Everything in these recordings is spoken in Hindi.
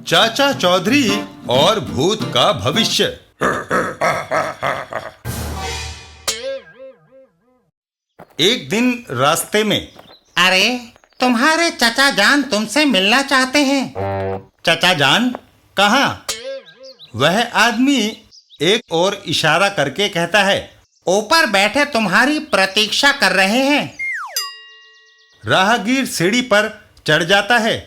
चाचा चौधरी और भूत का भविष्य। एक दिन रास्ते में, अरे तुम्हारे चचा जान तुमसे मिलना चाहते हैं। चचा जान कहाँ? वह आदमी एक और इशारा करके कहता है, ऊपर बैठे तुम्हारी प्रतीक्षा कर रहे हैं। राहगीर सीढ़ी पर चढ़ जाता है।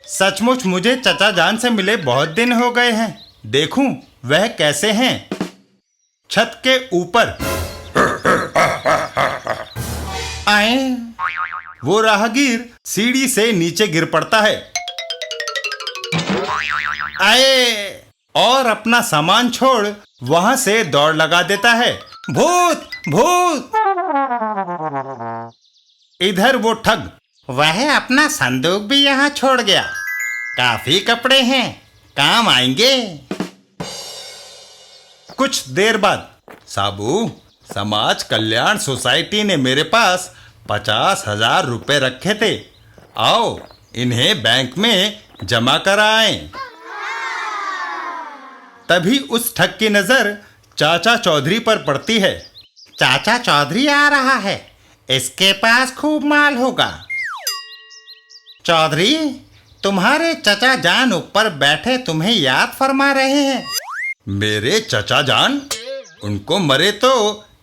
सचमुच मुझे चचा जान से मिले बहुत दिन हो गए हैं, देखूं वह कैसे हैं। छत के ऊपर आए। वो राहगीर सीढ़ी से नीचे गिर पड़ता है। आए और अपना सामान छोड़ वहां से दौड़ लगा देता है। भूत भूत! इधर वो ठग, वह अपना संदूक भी यहाँ छोड़ गया। काफी कपड़े हैं, काम आएंगे। कुछ देर बाद, साबू, समाज कल्याण सोसाइटी ने मेरे पास 50,000 रुपए रखे थे, आओ इन्हें बैंक में जमा कराएं। तभी उस ठग की नजर चाचा चौधरी पर पड़ती है। चाचा चौधरी आ रहा है, इसके पास खूब माल होगा। चौधरी, तुम्हारे चचा जान ऊपर बैठे तुम्हें याद फरमा रहे हैं। मेरे चचा जान? उनको मरे तो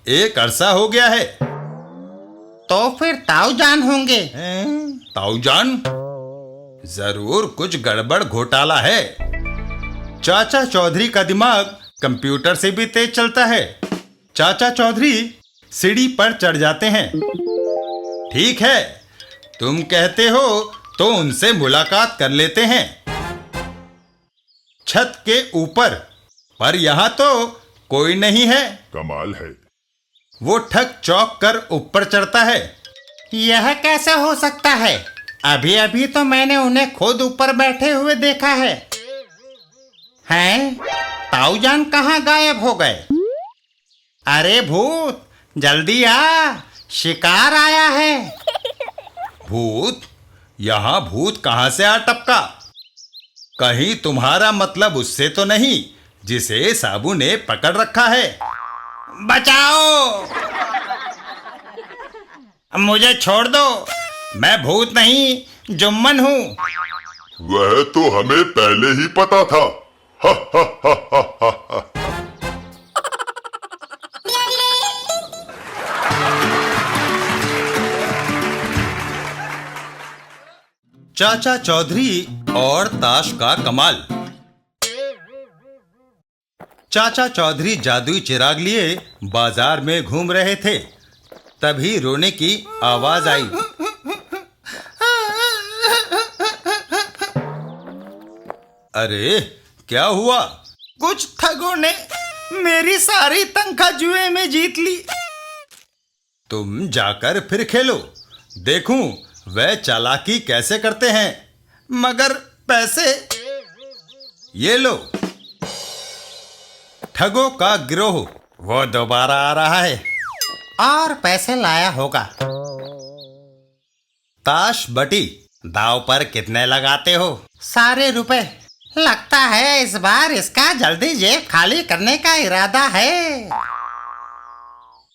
एक अरसा हो गया है। तो फिर ताऊ जान होंगे। ताऊ जान? जरूर कुछ गड़बड़ घोटाला है। चाचा चौधरी का दिमाग कंप्यूटर से भी तेज चलता है। चाचा चौधरी सीढ़ी पर चढ़ जाते हैं। ठीक है, तुम कहते हो तो उनसे मुलाकात कर लेते हैं। छत के ऊपर, पर यहाँ तो कोई नहीं है। कमाल है। वो ठग चौंक कर ऊपर चढ़ता है। यह कैसे हो सकता है? अभी अभी तो मैंने उन्हें खुद ऊपर बैठे हुए देखा है। हैं? ताऊ जान कहाँ गायब हो गए? अरे भूत, जल्दी आ, शिकार आया है। भूत? यहाँ भूत कहाँ से आ टपका? कहीं तुम्हारा मतलब उससे तो नहीं जिसे साबू ने पकड़ रखा है? बचाओ, मुझे छोड़ दो, मैं भूत नहीं जुम्मन हूँ। वह तो हमें पहले ही पता था। हा हा हा हा हा हा। चाचा चौधरी और ताश का कमाल। चाचा चौधरी जादुई चिराग लिए बाजार में घूम रहे थे, तभी रोने की आवाज आई। अरे क्या हुआ? कुछ ठगों ने मेरी सारी तनख्वाह जुए में जीत ली। तुम जाकर फिर खेलो, देखूं वह चालाकी कैसे करते हैं। मगर पैसे? ये लो। ठगों का गिरोह वो दोबारा आ रहा है। और पैसे लाया होगा। ताश बटी, दाव पर कितने लगाते हो? सारे रुपए। लगता है इस बार इसका जल्दी जेब खाली करने का इरादा है।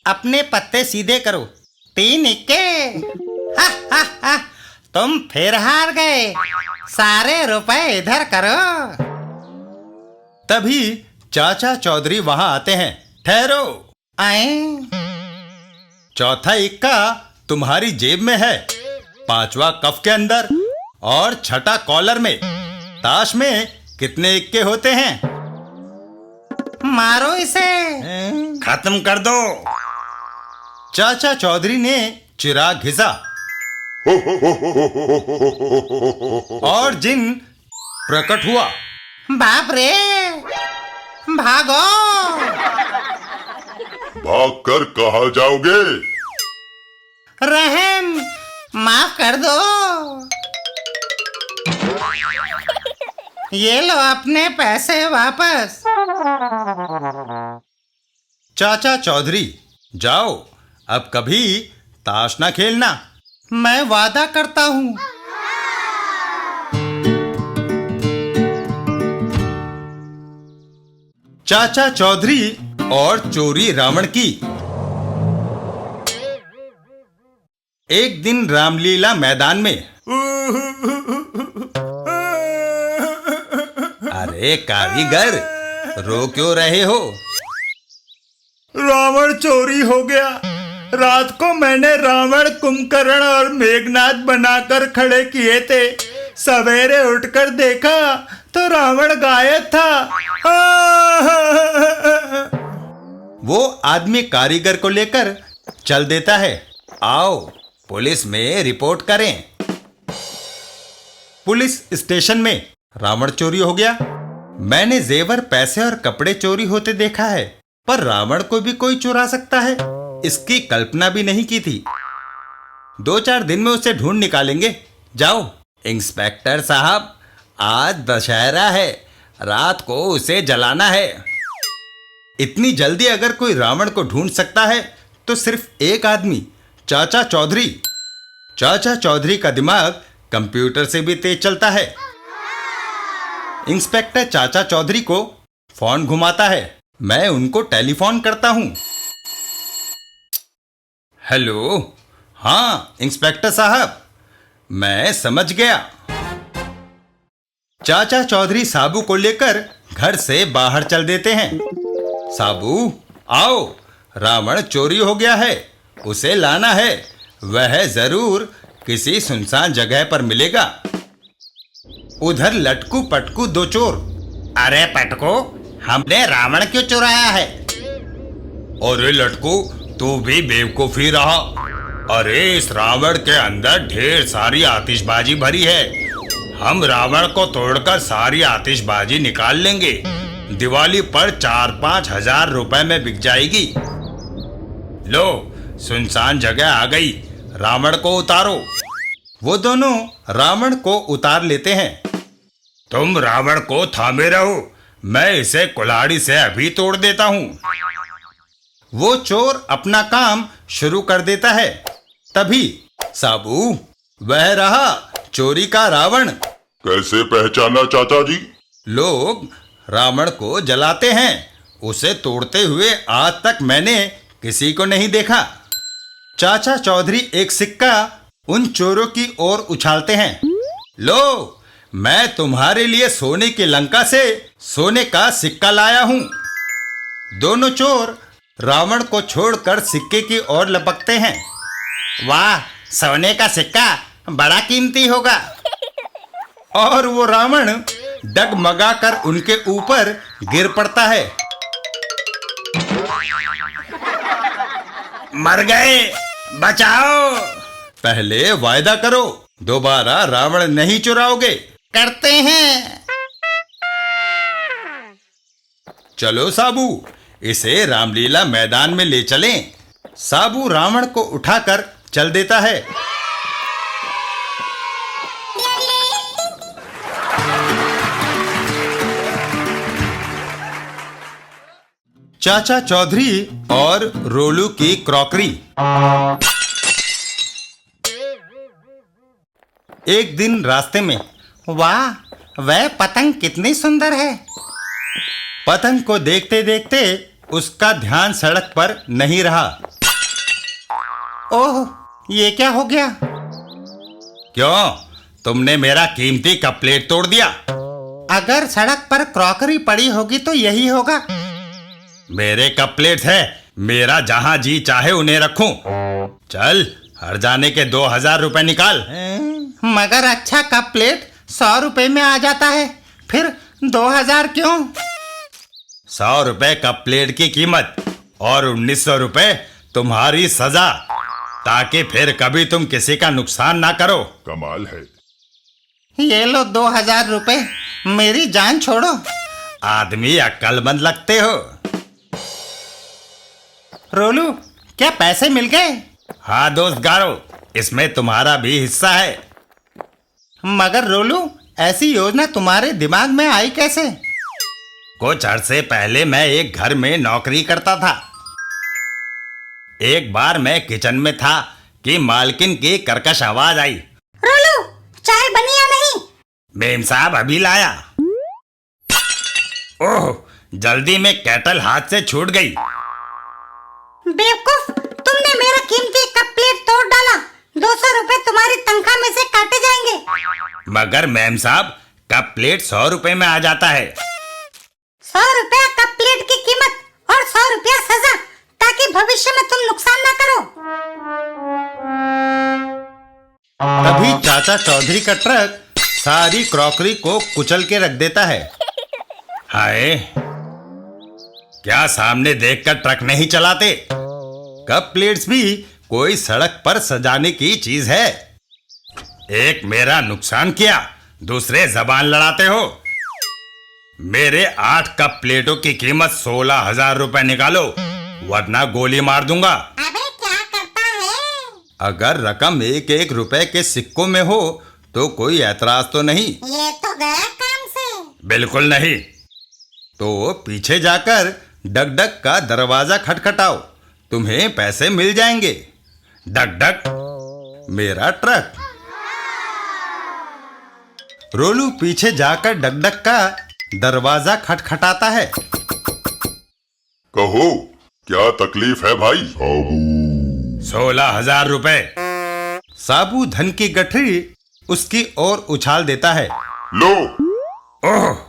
अपने पत्ते सीधे करो। 3 इक्के। हा हा हा, तुम फिर हार गए। सारे रुपए इधर करो। तभी चाचा चौधरी वहां आते हैं। ठहरो। आए। चौथा इक्का तुम्हारी जेब में है, 5वां कफ के अंदर और 6ठा कॉलर में। ताश में कितने इक्के होते हैं? मारो इसे। खत्म कर दो। चाचा चौधरी ने चिराग घिसा और जिन प्रकट हुआ। बाप रे, भागो। भागकर कहाँ जाओगे? रहम, माफ कर दो। ये लो अपने पैसे वापस। चाचा चौधरी, जाओ अब कभी ताश ना खेलना। मैं वादा करता हूँ। चाचा चौधरी और चोरी रावण की। एक दिन रामलीला मैदान में। अरे कारीगर, रो क्यों रहे हो? रावण चोरी हो गया। रात को मैंने रावण, कुंभकर्ण और मेघनाथ बनाकर खड़े किए थे। सवेरे उठकर देखा तो रावण गायब था। वो आदमी कारीगर को लेकर चल देता है। आओ पुलिस में रिपोर्ट करें। पुलिस स्टेशन में। रावण चोरी हो गया। मैंने जेवर, पैसे और कपड़े चोरी होते देखा है, पर रावण को भी कोई चुरा सकता है, इसकी कल्पना भी नहीं की थी। 2-4 दिन में उसे ढूंढ निकालेंगे। जाओ इंस्पेक्टर साहब, आज दशहरा है, रात को उसे जलाना है। इतनी जल्दी अगर कोई रावण को ढूंढ सकता है तो सिर्फ एक आदमी, चाचा चौधरी। चाचा चौधरी का दिमाग कंप्यूटर से भी तेज चलता है। इंस्पेक्टर चाचा चौधरी को फोन घुमाता है। मैं उनको टेलीफोन करता हूं। हेलो, हाँ इंस्पेक्टर साहब, मैं समझ गया। चाचा चौधरी साबू को लेकर घर से बाहर चल देते हैं। साबू आओ, रावण चोरी हो गया है, उसे लाना है। वह जरूर किसी सुनसान जगह पर मिलेगा। उधर लटकू पटकू दो चोर। अरे पटको, हमने रावण क्यों चुराया है? अरे लटकू, तू भी बेवकूफी रहा। अरे इस रावण के अंदर ढेर सारी आतिशबाजी भरी है। हम रावण को तोड़कर सारी आतिशबाजी निकाल लेंगे। दिवाली पर 4-5 हजार रुपए में बिक जाएगी। लो, सुनसान जगह आ गई, रावण को उतारो। वो दोनों रावण को उतार लेते हैं। तुम रावण को थामे रहो, मैं इसे कुल्हाड़ी से अभी तोड़ देता हूं। वो चोर अपना काम शुरू कर देता है। तभी साबू, वह रहा चोरी का रावण। कैसे पहचाना चाचा जी? लोग रावण को जलाते हैं, उसे तोड़ते हुए आज तक मैंने किसी को नहीं देखा। चाचा चौधरी एक सिक्का उन चोरों की ओर उछालते हैं। लो, मैं तुम्हारे लिए सोने की लंका से सोने का सिक्का लाया हूं। दोनों चोर रावण को छोड़कर सिक्के की ओर लपकते हैं। वाह, सोने का सिक्का बड़ा कीमती होगा। और वो रावण डगमगाकर उनके ऊपर गिर पड़ता है। मर गए, बचाओ। पहले वायदा करो, दोबारा रावण नहीं चुराओगे। करते हैं। चलो साबू, इसे रामलीला मैदान में ले चलें। साबू रावण को उठाकर चल देता है। चाचा चौधरी और रोलू की क्रॉकरी। एक दिन रास्ते में। वाह, वह पतंग कितनी सुंदर है। पतंग को देखते देखते उसका ध्यान सड़क पर नहीं रहा। ओह, ये क्या हो गया? क्यों, तुमने मेरा कीमती कप प्लेट तोड़ दिया। अगर सड़क पर क्रॉकरी पड़ी होगी तो यही होगा। मेरे कप प्लेट है, मेरा जहां जी चाहे उन्हें रखूं। चल, हर जाने के 2000 रुपए निकाल। मगर अच्छा कप प्लेट 100 रुपए में आ जाता है, फिर 2000 क्यों? 100 रुपए कप प्लेट की कीमत और 1900 रुपए तुम्हारी सजा, ताकि फिर कभी तुम किसी का नुकसान ना करो। कमाल है। ये लो 2000 रुपए, मेरी जान छोड़ो। आदमी अक्लमंद लगते हो। रोलू, क्या पैसे मिल गए? हाँ दोस्त गारो, इसमें तुम्हारा भी हिस्सा है। मगर रोलू, ऐसी योजना तुम्हारे दिमाग में आई कैसे? कुछ अरसे पहले मैं एक घर में नौकरी करता था। एक बार मैं किचन में था कि मालकिन की कर्कश आवाज आई। रोलू, चाय बनी या नहीं? मेम साहब अभी लाया। ओह, जल्दी में केटल हाथ से छूट गई। बेवकूफ, तुमने मेरा कीमती कप प्लेट तोड़ डाला। 200 रुपए तुम्हारी तनख्वाह में से काटे जाएंगे। मगर मैम साहब, कप प्लेट 100 रुपए में आ जाता है। 100 रुपया कप प्लेट की कीमत और 100 रुपया सजा, ताकि भविष्य में तुम नुकसान ना करो। तभी चाचा चौधरी का ट्रक सारी क्रॉकरी को कुचल के रख देता है। हाय, क्या सामने देखकर ट्रक नहीं चलाते? कप प्लेट्स भी कोई सड़क पर सजाने की चीज है। एक मेरा नुकसान किया, दूसरे जबान लड़ाते हो। मेरे 8 कप प्लेटों की कीमत 16,000 रुपए निकालो, वरना गोली मार दूंगा। अबे क्या करता है? अगर रकम 1-1 रुपए के सिक्कों में हो तो कोई ऐतराज तो नहीं? ये तो गया काम से। बिल्कुल नहीं। तो पीछे जाकर डक डक का दरवाजा खटखटाओ, तुम्हें पैसे मिल जाएंगे। डक डक, मेरा ट्रक। रोलू पीछे जाकर डक डक का दरवाजा खटखटाता है। कहो, क्या तकलीफ है भाई? 16,000 रुपए। साबू धन की गठरी उसकी ओर उछाल देता है। लो। ओह,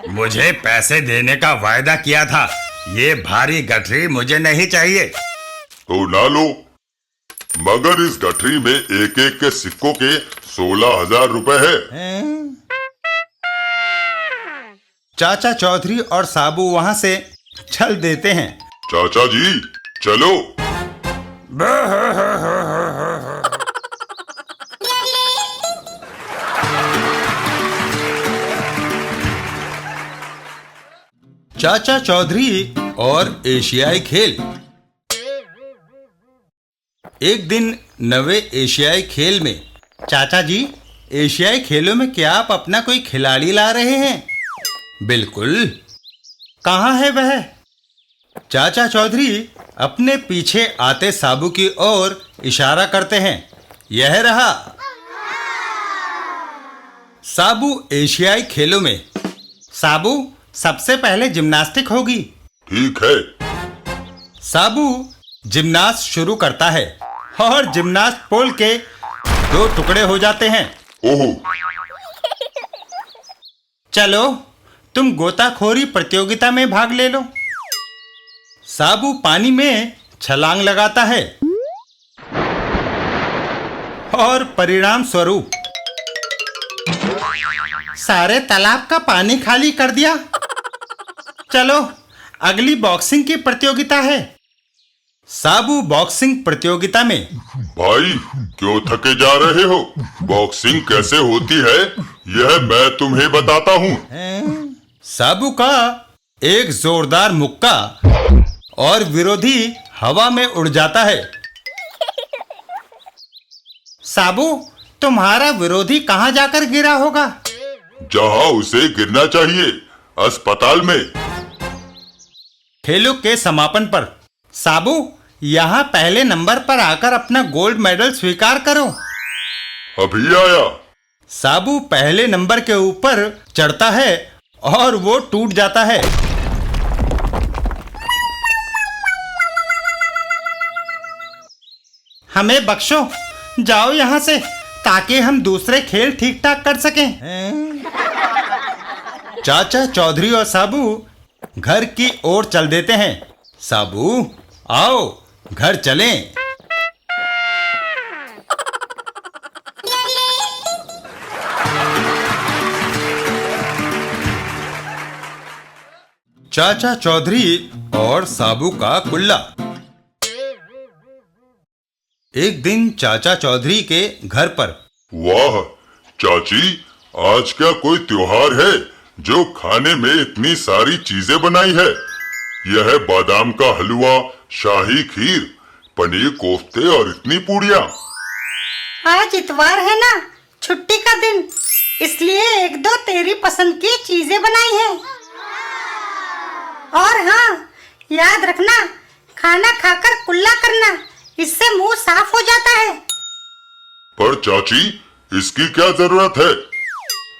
मुझे पैसे देने का वायदा किया था, ये भारी गठरी मुझे नहीं चाहिए। तो ना लो, मगर इस गठरी में एक एक के सिक्कों के 16,000 रुपए है। चाचा चौधरी और साबू वहां से चल देते हैं। चाचा जी चलो। चाचा चौधरी और एशियाई खेल। एक दिन नवे एशियाई खेल में, चाचा जी, एशियाई खेलों में क्या आप अपना कोई खिलाड़ी ला रहे हैं? बिल्कुल। कहाँ है वह? चाचा चौधरी अपने पीछे आते साबू की ओर इशारा करते हैं। यह रहा। साबू एशियाई खेलों में। साबू, सबसे पहले जिम्नास्टिक होगी। ठीक है। साबू जिम्नास्ट शुरू करता है और जिम्नास्ट पोल के 2 टुकड़े हो जाते हैं। ओह, चलो, तुम गोताखोरी प्रतियोगिता में भाग ले लो। साबू पानी में छलांग लगाता है और परिणाम स्वरूप सारे तालाब का पानी खाली कर दिया। चलो, अगली बॉक्सिंग की प्रतियोगिता है। साबू बॉक्सिंग प्रतियोगिता में। भाई क्यों थके जा रहे हो? बॉक्सिंग कैसे होती है यह मैं तुम्हें बताता हूँ। साबू का एक जोरदार मुक्का और विरोधी हवा में उड़ जाता है। साबू, तुम्हारा विरोधी कहाँ जाकर गिरा होगा? जहाँ उसे गिरना चाहिए, अस्पताल में। खेलों के समापन पर साबू यहाँ पहले नंबर पर आकर अपना गोल्ड मेडल स्वीकार करो। अभी आया। साबू पहले नंबर के ऊपर चढ़ता है और वो टूट जाता है। हमें बख्शो, जाओ यहाँ से, ताकि हम दूसरे खेल ठीक ठाक कर सकें। चाचा चौधरी और साबू घर की ओर चल देते हैं। साबू, आओ घर चलें। चाचा चौधरी और साबू का कुल्ला। एक दिन चाचा चौधरी के घर पर। वाह चाची, आज क्या कोई त्योहार है जो खाने में इतनी सारी चीजें बनाई है? यह बादाम का हलवा, शाही खीर, पनीर कोफ्ते और इतनी पूड़ियाँ। आज इतवार है ना, छुट्टी का दिन, इसलिए 1-2 तेरी पसंद की चीजें बनाई है। और हाँ, याद रखना, खाना खाकर कुल्ला करना, इससे मुंह साफ हो जाता है। पर चाची, इसकी क्या जरूरत है?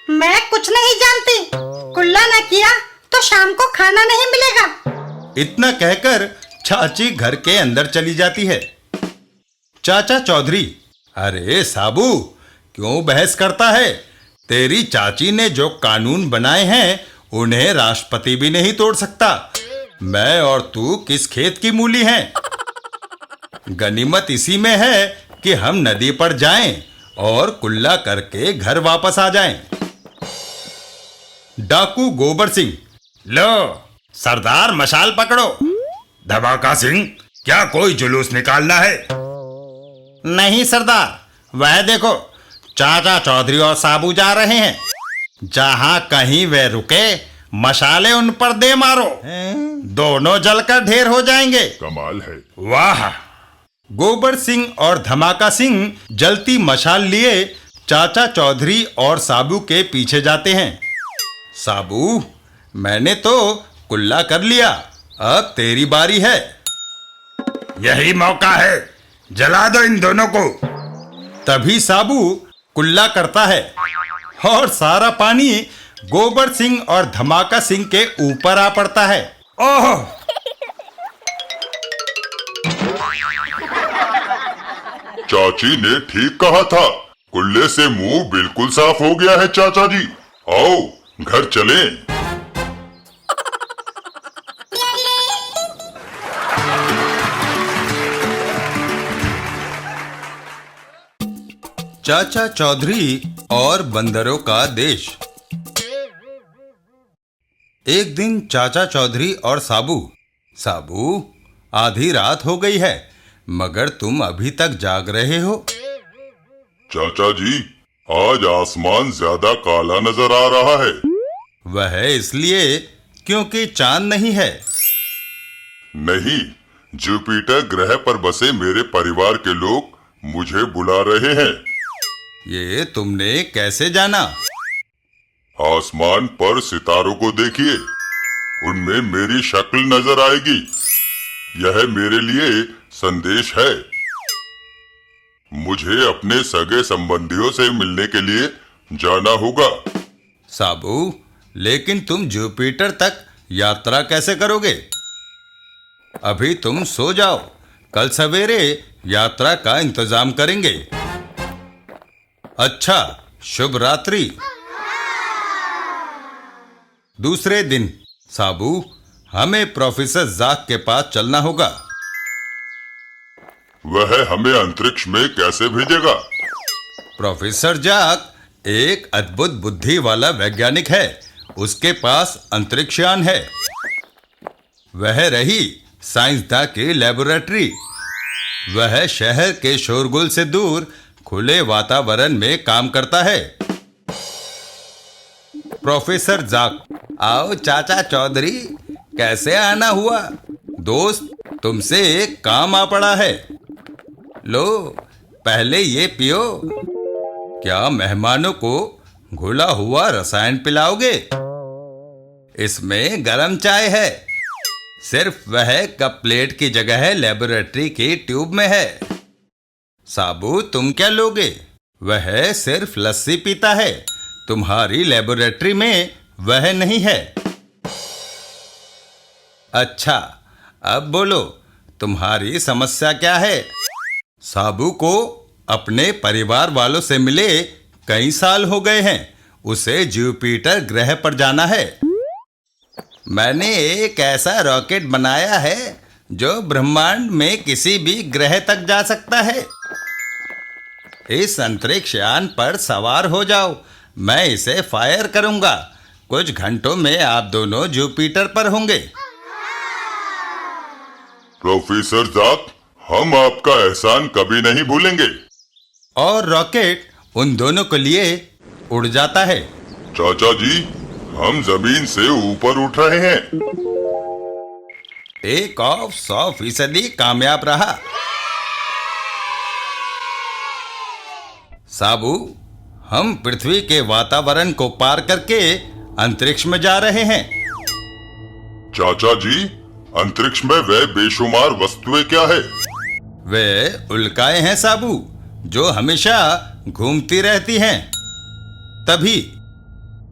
मैं कुछ नहीं जानती, कुल्ला न किया तो शाम को खाना नहीं मिलेगा। इतना कहकर चाची घर के अंदर चली जाती है। चाचा चौधरी, अरे साबू, क्यों बहस करता है? तेरी चाची ने जो कानून बनाए हैं उन्हें राष्ट्रपति भी नहीं तोड़ सकता। मैं और तू किस खेत की मूली हैं? गनीमत इसी में है कि हम नदी पर जाएं और कुल्ला करके घर वापस आ जाएं। डाकू गोबर सिंह, लो सरदार मशाल पकड़ो। धमाका सिंह, क्या कोई जुलूस निकालना है? नहीं सरदार, वह देखो चाचा चौधरी और साबू जा रहे हैं। जहां कहीं वे रुके मशाले उन पर दे मारो, दोनों जलकर ढेर हो जाएंगे। कमाल है। वाह! गोबर सिंह और धमाका सिंह जलती मशाल लिए चाचा चौधरी और साबू के पीछे जाते हैं। साबू, मैंने तो कुल्ला कर लिया, अब तेरी बारी है। यही मौका है, जला दो इन दोनों को। तभी साबू कुल्ला करता है और सारा पानी गोबर सिंह और धमाका सिंह के ऊपर आ पड़ता है। ओह! चाची ने ठीक कहा था, कुल्ले से मुंह बिल्कुल साफ हो गया है। चाचा जी, आओ घर चलें। चाचा चौधरी और बंदरों का देश। एक दिन चाचा चौधरी और साबू, आधी रात हो गई है मगर तुम अभी तक जाग रहे हो। चाचा जी, आज आसमान ज्यादा काला नजर आ रहा है। वह इसलिए क्योंकि चांद नहीं है। नहीं, जुपिटर ग्रह पर बसे मेरे परिवार के लोग मुझे बुला रहे हैं। ये तुमने कैसे जाना? आसमान पर सितारों को देखिए, उनमें मेरी शक्ल नजर आएगी। यह मेरे लिए संदेश है। मुझे अपने सगे संबंधियों से मिलने के लिए जाना होगा। साबू, लेकिन तुम जुपिटर तक यात्रा कैसे करोगे? अभी तुम सो जाओ, कल सवेरे यात्रा का इंतजाम करेंगे। अच्छा, शुभ रात्रि। दूसरे दिन, साबू, हमें प्रोफेसर जाक के पास चलना होगा। वह हमें अंतरिक्ष में कैसे भेजेगा? प्रोफेसर जाक एक अद्भुत बुद्धि वाला वैज्ञानिक है। उसके पास अंतरिक्ष यान है। वह रही साइंसदान की लेबोरेटरी। वह शहर के शोरगुल से दूर खुले वातावरण में काम करता है। प्रोफेसर जाक, आओ चाचा चौधरी, कैसे आना हुआ? दोस्त, तुमसे एक काम आ पड़ा है। लो, पहले ये पियो। क्या मेहमानों को घुला हुआ रसायन पिलाओगे? इसमें गरम चाय है। सिर्फ वह कप प्लेट की जगह लेबोरेटरी की ट्यूब में है। साबू, तुम क्या लोगे? वह सिर्फ लस्सी पीता है। तुम्हारी लेबोरेटरी में वह नहीं है। अच्छा, अब बोलो, तुम्हारी समस्या क्या है? साबू को अपने परिवार वालों से मिले कई साल हो गए हैं। उसे जुपिटर ग्रह पर जाना है। मैंने एक ऐसा रॉकेट बनाया है जो ब्रह्मांड में किसी भी ग्रह तक जा सकता है। इस अंतरिक्ष यान पर सवार हो जाओ, मैं इसे फायर करूंगा। कुछ घंटों में आप दोनों जुपिटर पर होंगे। प्रोफेसर जाक, हम आपका एहसान कभी नहीं भूलेंगे। और रॉकेट उन दोनों के लिए उड़ जाता है। चाचा जी, हम जमीन से ऊपर उठ रहे हैं। टेक ऑफ 100% कामयाब रहा। साबू, हम पृथ्वी के वातावरण को पार करके अंतरिक्ष में जा रहे हैं। चाचा जी, अंतरिक्ष में वह बेशुमार वस्तुएं क्या है? वे उल्काएं हैं साबू, जो हमेशा घूमती रहती हैं। तभी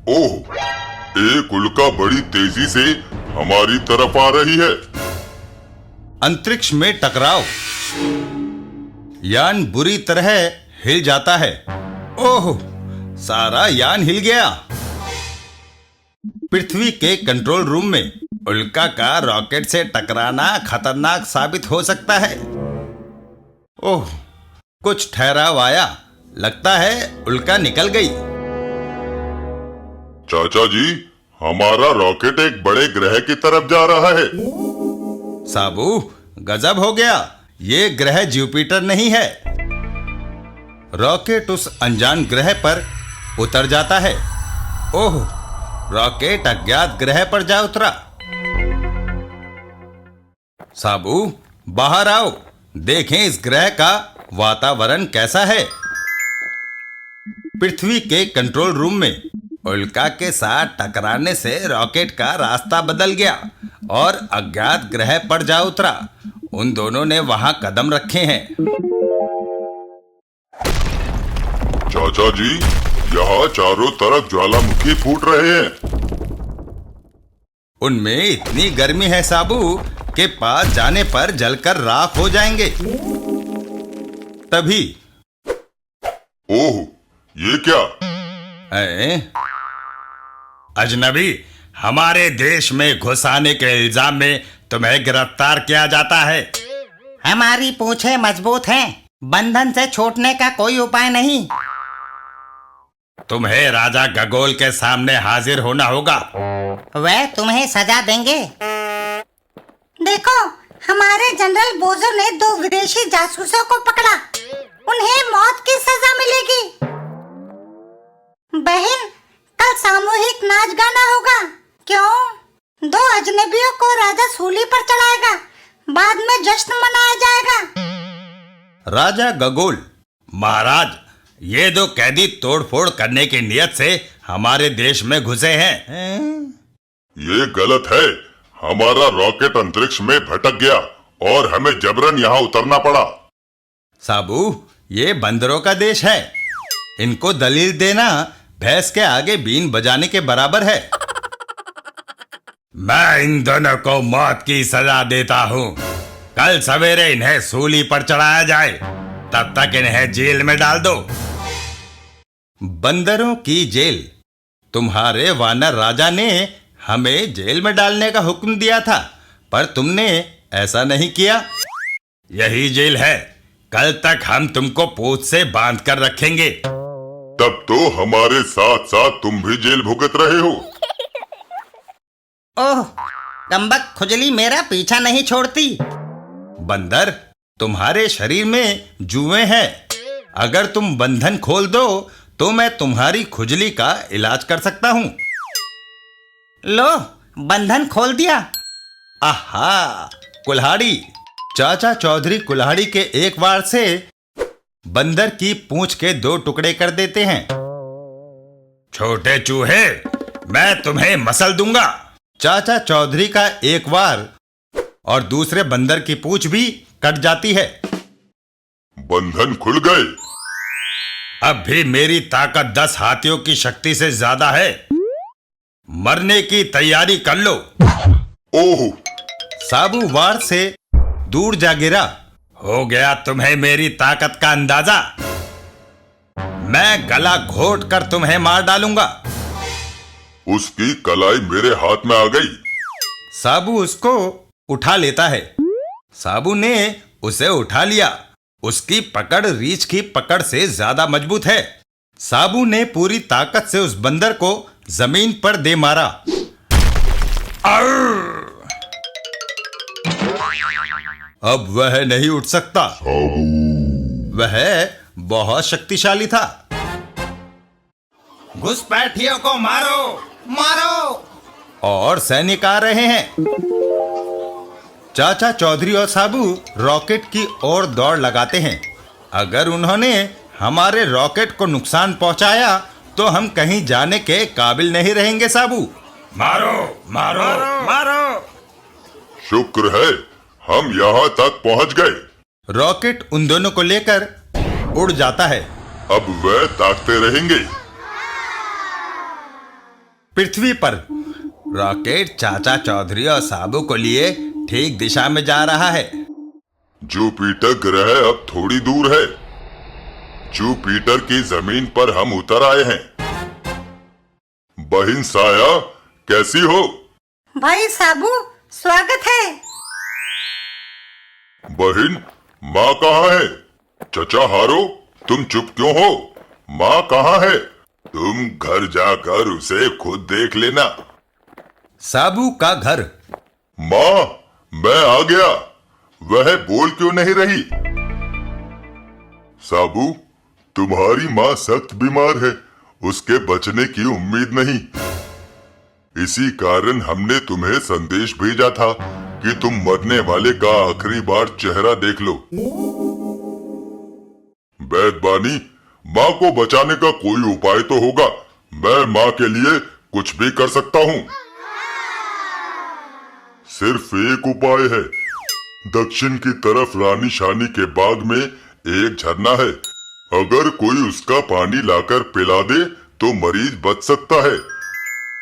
ओह, एक उल्का बड़ी तेजी से हमारी तरफ आ रही है। अंतरिक्ष में टकराव, यान बुरी तरह हिल जाता है। ओह, सारा यान हिल गया। पृथ्वी के कंट्रोल रूम में उल्का का रॉकेट से टकराना खतरनाक साबित हो सकता है। ओह, कुछ ठहराव आया, लगता है उल्का निकल गई। चाचा जी, हमारा रॉकेट एक बड़े ग्रह की तरफ जा रहा है। साबू, गजब हो गया। ये ग्रह जुपिटर नहीं है। रॉकेट उस अनजान ग्रह पर उतर जाता है। ओह, रॉकेट अज्ञात ग्रह पर जा उतरा। साबू, बाहर आओ, देखें इस ग्रह का वातावरण कैसा है। पृथ्वी के कंट्रोल रूम में उल्का के साथ टकराने से रॉकेट का रास्ता बदल गया और अज्ञात ग्रह पर जा उतरा। उन दोनों ने वहां कदम रखे हैं। चाचा जी, यहाँ चारों तरफ ज्वालामुखी फूट रहे हैं। उनमें इतनी गर्मी है साबू के पास जाने पर जलकर राख हो जाएंगे। तभी ओह, ये क्या? अजनबी, हमारे देश में घुस आने के इल्जाम में तुम्हें गिरफ्तार किया जाता है। हमारी पूंछें मजबूत हैं, बंधन से छूटने का कोई उपाय नहीं। तुम्हें राजा गगोल के सामने हाजिर होना होगा। वह तुम्हें सजा देंगे। देखो, हमारे जनरल बोजो ने 2 विदेशी जासूसों को पकड़ा। उन्हें मौत की सजा मिलेगी। बहन, कल सामूहिक नाच गाना होगा। क्यों? 2 अजनबियों को राजा सूली पर चढ़ाएगा। बाद में जश्न मनाया जाएगा। राजा गगोल, महाराज, ये 2 कैदी तोड़फोड़ करने की नियत से हमारे देश में घुसे हैं। ये गलत है। हमारा रॉकेट अंतरिक्ष में भटक गया और हमें जबरन यहाँ उतरना पड़ा। साबू, ये बंदरों का देश है। इनको दलील देना भैंस के आगे बीन बजाने के बराबर है। मैं इन दोनों को मौत की सजा देता हूँ। कल सवेरे इन्हें सूली पर चढ़ाया जाए, तब तक इन्हें जेल में डाल दो। बंदरों की जेल? तुम्हारे वानर राजा ने हमें जेल में डालने का हुक्म दिया था, पर तुमने ऐसा नहीं किया। यही जेल है। कल तक हम तुमको पूंछ से बांध कर रखेंगे। तब तो हमारे साथ साथ तुम भी जेल भुगत रहे हो। ओह, कमबख्त खुजली मेरा पीछा नहीं छोड़ती। बंदर, तुम्हारे शरीर में जुएं हैं। अगर तुम बंधन खोल दो तो मैं तुम्हारी खुजली का इलाज कर सकता हूँ। लो, बंधन खोल दिया। आहा, कुल्हाड़ी। चाचा चौधरी कुल्हाड़ी के एक वार से बंदर की पूंछ के 2 टुकड़े कर देते हैं। छोटे चूहे, मैं तुम्हें मसल दूंगा। चाचा चौधरी का एक वार और दूसरे बंदर की पूंछ भी कट जाती है। बंधन खुल गए। अब भी मेरी ताकत 10 हाथियों की शक्ति से ज्यादा है। मरने की तैयारी कर लो। ओह, साबू वार से दूर जा गिरा। हो गया तुम्हें मेरी ताकत का अंदाजा। मैं गला घोट कर तुम्हें मार डालूंगा। उसकी कलाई मेरे हाथ में आ गई। साबू उसको उठा लेता है। साबू ने उसे उठा लिया। उसकी पकड़ रीछ की पकड़ से ज्यादा मजबूत है। साबू ने पूरी ताकत से उस बंदर को जमीन पर दे मारा। अब वह नहीं उठ सकता। वह बहुत शक्तिशाली था। घुसपैठियों को मारो, मारो! और सैनिक आ रहे हैं। चाचा चौधरी और साबू रॉकेट की ओर दौड़ लगाते हैं। अगर उन्होंने हमारे रॉकेट को नुकसान पहुंचाया तो हम कहीं जाने के काबिल नहीं रहेंगे। साबू, मारो, मारो, मारो! शुक्र है हम यहाँ तक पहुँच गए। रॉकेट उन दोनों को लेकर उड़ जाता है। अब वह ताकते रहेंगे। पृथ्वी पर रॉकेट चाचा चौधरी और साबू को लिए ठीक दिशा में जा रहा है। जुपिटर ग्रह अब थोड़ी दूर है। जुपिटर की जमीन पर हम उतर आए हैं। बहन साया, कैसी हो? भाई साबू, स्वागत है। बहन, माँ कहाँ है? चचा हारो, तुम चुप क्यों हो? माँ कहाँ है? तुम घर जाकर उसे खुद देख लेना। साबू का घर। माँ, मैं आ गया। वह बोल क्यों नहीं रही? साबू, तुम्हारी माँ सख्त बीमार है, उसके बचने की उम्मीद नहीं। इसी कारण हमने तुम्हें संदेश भेजा था कि तुम मरने वाले का आखिरी बार चेहरा देख लो। बैदबानी, माँ को बचाने का कोई उपाय तो होगा। मैं माँ के लिए कुछ भी कर सकता हूँ। सिर्फ एक उपाय है। दक्षिण की तरफ रानी शानी के बाग में एक झरना है। अगर कोई उसका पानी लाकर पिला दे तो मरीज बच सकता है।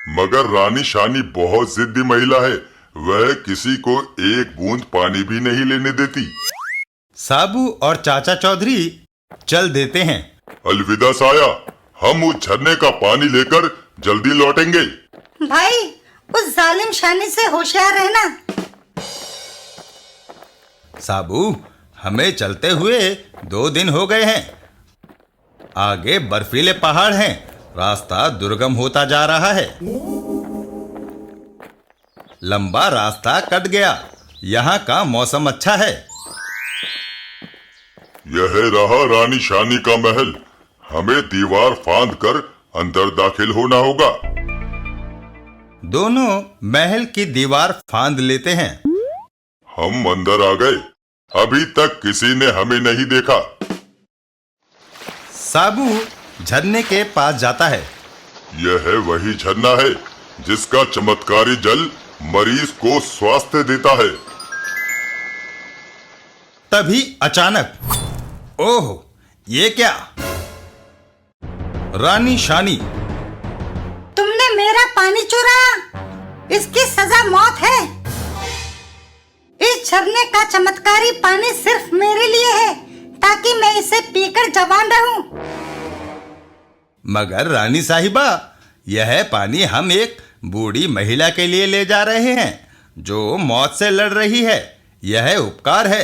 मगर रानी शानी बहुत जिद्दी महिला है, वह किसी को एक बूंद पानी भी नहीं लेने देती। साबू और चाचा चौधरी चल देते हैं। अलविदा साया, हम उस झरने का पानी लेकर जल्दी लौटेंगे। भाई, उस जालिम शानी से होशियार रहना। साबू, हमें चलते हुए 2 दिन हो गए हैं। आगे बर्फीले पहाड़ हैं, रास्ता दुर्गम होता जा रहा है। लंबा रास्ता कट गया। यहाँ का मौसम अच्छा है। यह रहा रानी शानी का महल। हमें दीवार फांद कर अंदर दाखिल होना होगा। दोनों महल की दीवार फांद लेते हैं। हम अंदर आ गए। अभी तक किसी ने हमें नहीं देखा। साबू झरने के पास जाता है। यह वही झरना है जिसका चमत्कारी जल मरीज को स्वास्थ्य देता है। तभी अचानक, ओह, ये क्या? रानी शानी। तुमने मेरा पानी चुराया, इसकी सजा मौत है। इस झरने का चमत्कारी पानी सिर्फ मेरे लिए है, ताकि मैं इसे पीकर जवान रहूं। मगर रानी साहिबा, यह पानी हम एक बूढ़ी महिला के लिए ले जा रहे हैं जो मौत से लड़ रही है। यह उपकार है।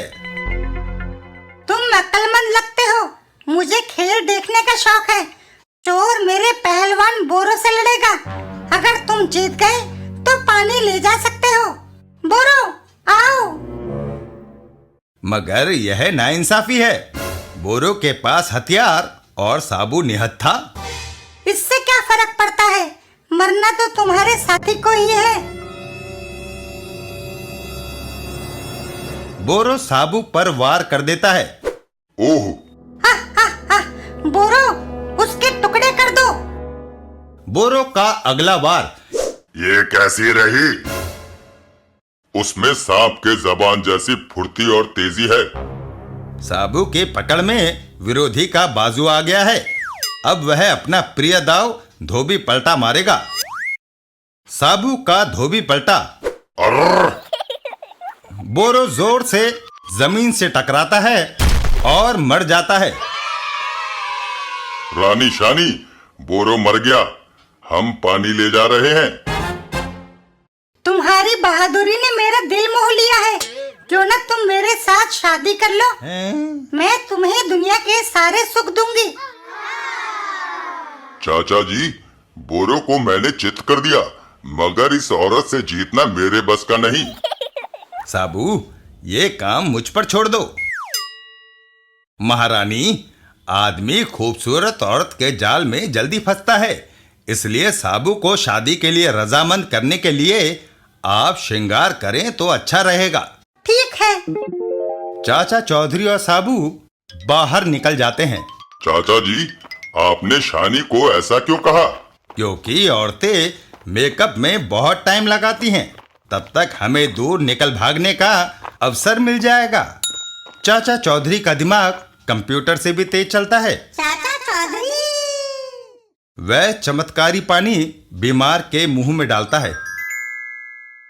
तुम अक्लमंद लगते हो। मुझे खेल देखने का शौक है। चोर मेरे पहलवान बोरो से लड़ेगा। अगर तुम जीत गए तो पानी ले जा सकते हो। बोरो, आओ। मगर यह नाइंसाफी है। बोरो के पास हथियार और साबू निहत्था था। इससे क्या फर्क पड़ता है? मरना तो तुम्हारे साथी को ही है। बोरो साबू पर वार कर देता है। ओह! बोरो, उसके टुकड़े कर दो। बोरो का अगला वार। ये कैसी रही? उसमें सांप के जबान जैसी फुर्ती और तेजी है। साबू के पकड़ में विरोधी का बाजू आ गया है। अब वह अपना प्रिय दाव धोबी पलटा मारेगा। साबू का धोबी पलटा। बोरो जोर से जमीन से टकराता है और मर जाता है। रानी शानी, बोरो मर गया। हम पानी ले जा रहे हैं। तुम्हारी बहादुरी ने मेरा दिल मोह लिया है। क्यों ना तुम मेरे साथ शादी कर लो। मैं तुम्हें दुनिया के सारे सुख दूंगी। चाचा जी, बोरो को मैंने चित कर दिया, मगर इस औरत से जीतना मेरे बस का नहीं। साबू, ये काम मुझ पर छोड़ दो। महारानी, आदमी खूबसूरत औरत के जाल में जल्दी फंसता है। इसलिए साबू को शादी के लिए रजामंद करने के लिए आप श्रृंगार करें तो अच्छा रहेगा। ठीक है। चाचा चौधरी और साबू बाहर निकल जाते हैं। चाचा जी, आपने शानी को ऐसा क्यों कहा? क्योंकि औरतें मेकअप में बहुत टाइम लगाती हैं। तब तक हमें दूर निकल भागने का अवसर मिल जाएगा। चाचा चौधरी का दिमाग कंप्यूटर से भी तेज चलता है। चाचा चौधरी, वह चमत्कारी पानी बीमार के मुंह में डालता है।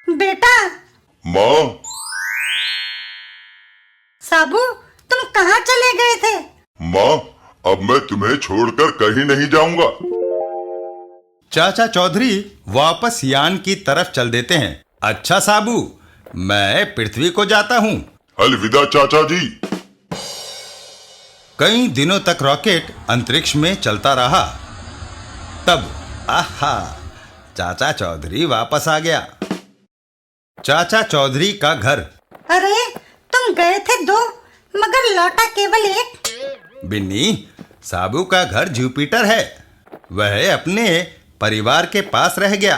बेटा माँ, साबू, तुम कहाँ चले गए थे? माँ, अब मैं तुम्हें छोड़कर कहीं नहीं जाऊंगा। चाचा चौधरी वापस यान की तरफ चल देते हैं। अच्छा साबू, मैं पृथ्वी को जाता हूँ। अलविदा चाचा जी। कई दिनों तक रॉकेट अंतरिक्ष में चलता रहा। तब आहा, चाचा चौधरी वापस आ गया। चाचा चौधरी का घर। अरे, तुम गए थे 2 मगर लौटा केवल 1। बिन्नी, साबू का घर जुपिटर है। वह अपने परिवार के पास रह गया।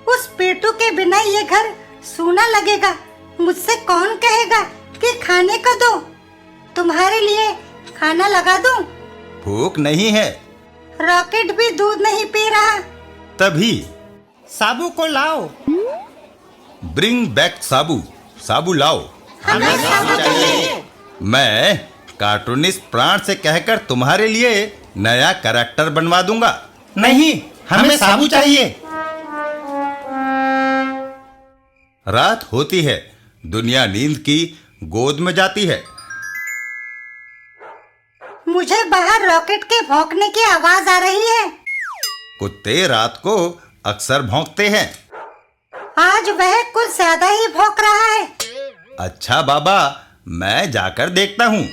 उस पेटू के बिना ये घर सूना लगेगा। मुझसे कौन कहेगा कि खाने को दो? तुम्हारे लिए खाना लगा दूं? भूख नहीं है। रॉकेट भी दूध नहीं पी रहा। तभी साबू को लाओ। ब्रिंग बैक साबू, साबू लाओ। हमें साबू चाहिए। मैं कार्टूनिस्ट प्राण से कहकर तुम्हारे लिए नया कैरेक्टर बनवा दूंगा। नहीं, हमें साबू चाहिए। रात होती है, दुनिया नींद की गोद में जाती है। मुझे बाहर रॉकेट के भौंकने की आवाज आ रही है। कुत्ते रात को अक्सर भौंकते हैं। आज वह कुछ ज्यादा ही भौंक रहा है। अच्छा बाबा, मैं जाकर देखता हूँ।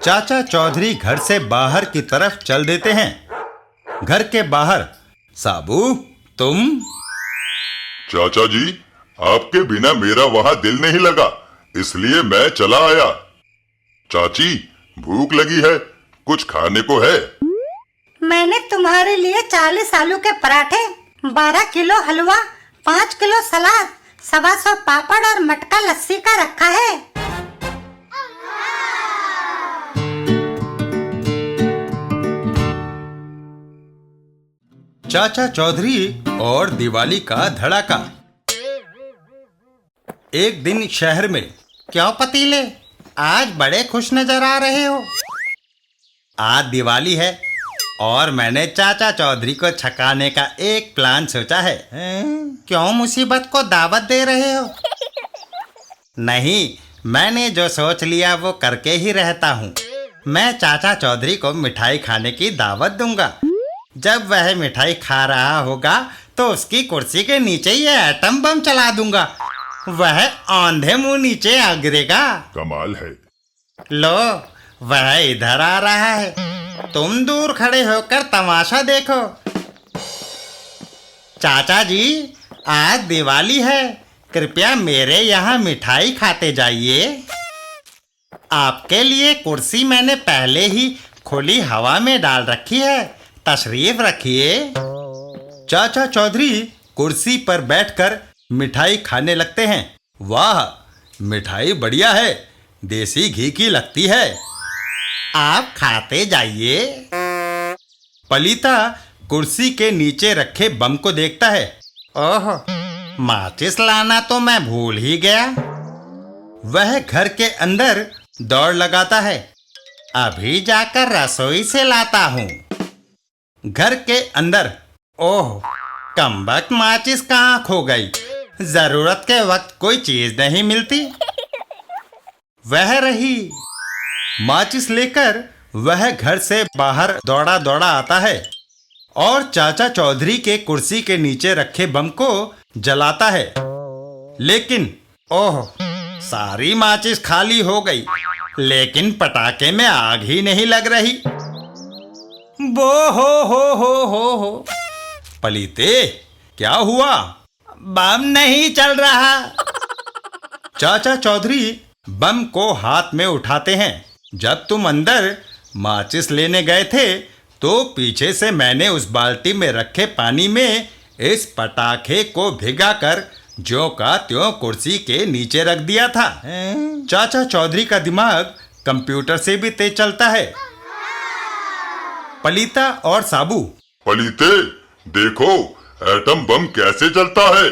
चाचा चौधरी घर से बाहर की तरफ चल देते हैं। घर के बाहर साबू, तुम? चाचा जी, आपके बिना मेरा वहां दिल नहीं लगा, इसलिए मैं चला आया। चाची, भूख लगी है, कुछ खाने को है? मैंने तुम्हारे लिए 40 आलू के पराठे, 12 किलो हलवा, 5 किलो सलाद, 125 पापड़ और मटका लस्सी का रखा है। चाचा चौधरी और दिवाली का धड़ाका। एक दिन शहर में। क्यों पतीले, आज बड़े खुश नजर आ रहे हो? आज दिवाली है और मैंने चाचा चौधरी को छकाने का एक प्लान सोचा है। क्यों मुसीबत को दावत दे रहे हो? नहीं, मैंने जो सोच लिया वो करके ही रहता हूँ। मैं चाचा चौधरी को मिठाई खाने की दावत दूंगा। जब वह मिठाई खा रहा होगा तो उसकी कुर्सी के नीचे ये एटम बम चला दूंगा। वह आंधे मुंह नीचे आ गिरेगा। कमाल है। लो, वह इधर आ रहा है। तुम दूर खड़े होकर तमाशा देखो। चाचा जी, आज दिवाली है, कृपया मेरे यहाँ मिठाई खाते जाइए। आपके लिए कुर्सी मैंने पहले ही खुली हवा में डाल रखी है, तशरीफ रखिए। चाचा चौधरी कुर्सी पर बैठकर मिठाई खाने लगते हैं। वाह, मिठाई बढ़िया है, देसी घी की लगती है। आप खाते जाइए। पलीता कुर्सी के नीचे रखे बम को देखता है। ओह, माचिस लाना तो मैं भूल ही गया। वह घर के अंदर दौड़ लगाता है। अभी जाकर रसोई से लाता हूँ। घर के अंदर। ओह, कमबख्त माचिस कहाँ खो गई? जरूरत के वक्त कोई चीज नहीं मिलती। वह रही। माचिस लेकर वह घर से बाहर दौड़ा दौड़ा आता है और चाचा चौधरी के कुर्सी के नीचे रखे बम को जलाता है। लेकिन ओह, सारी माचिस खाली हो गई, लेकिन पटाखे में आग ही नहीं लग रही। बो हो। पलीते, क्या हुआ? बम नहीं चल रहा। चाचा चौधरी बम को हाथ में उठाते हैं। जब तुम अंदर माचिस लेने गए थे तो पीछे से मैंने उस बाल्टी में रखे पानी में इस पटाखे को भिगाकर ज्यों का त्यों कुर्सी के नीचे रख दिया था। चाचा चौधरी का दिमाग कंप्यूटर से भी तेज चलता है। पलीता और साबू। पलीते, देखो, एटम बम कैसे चलता है?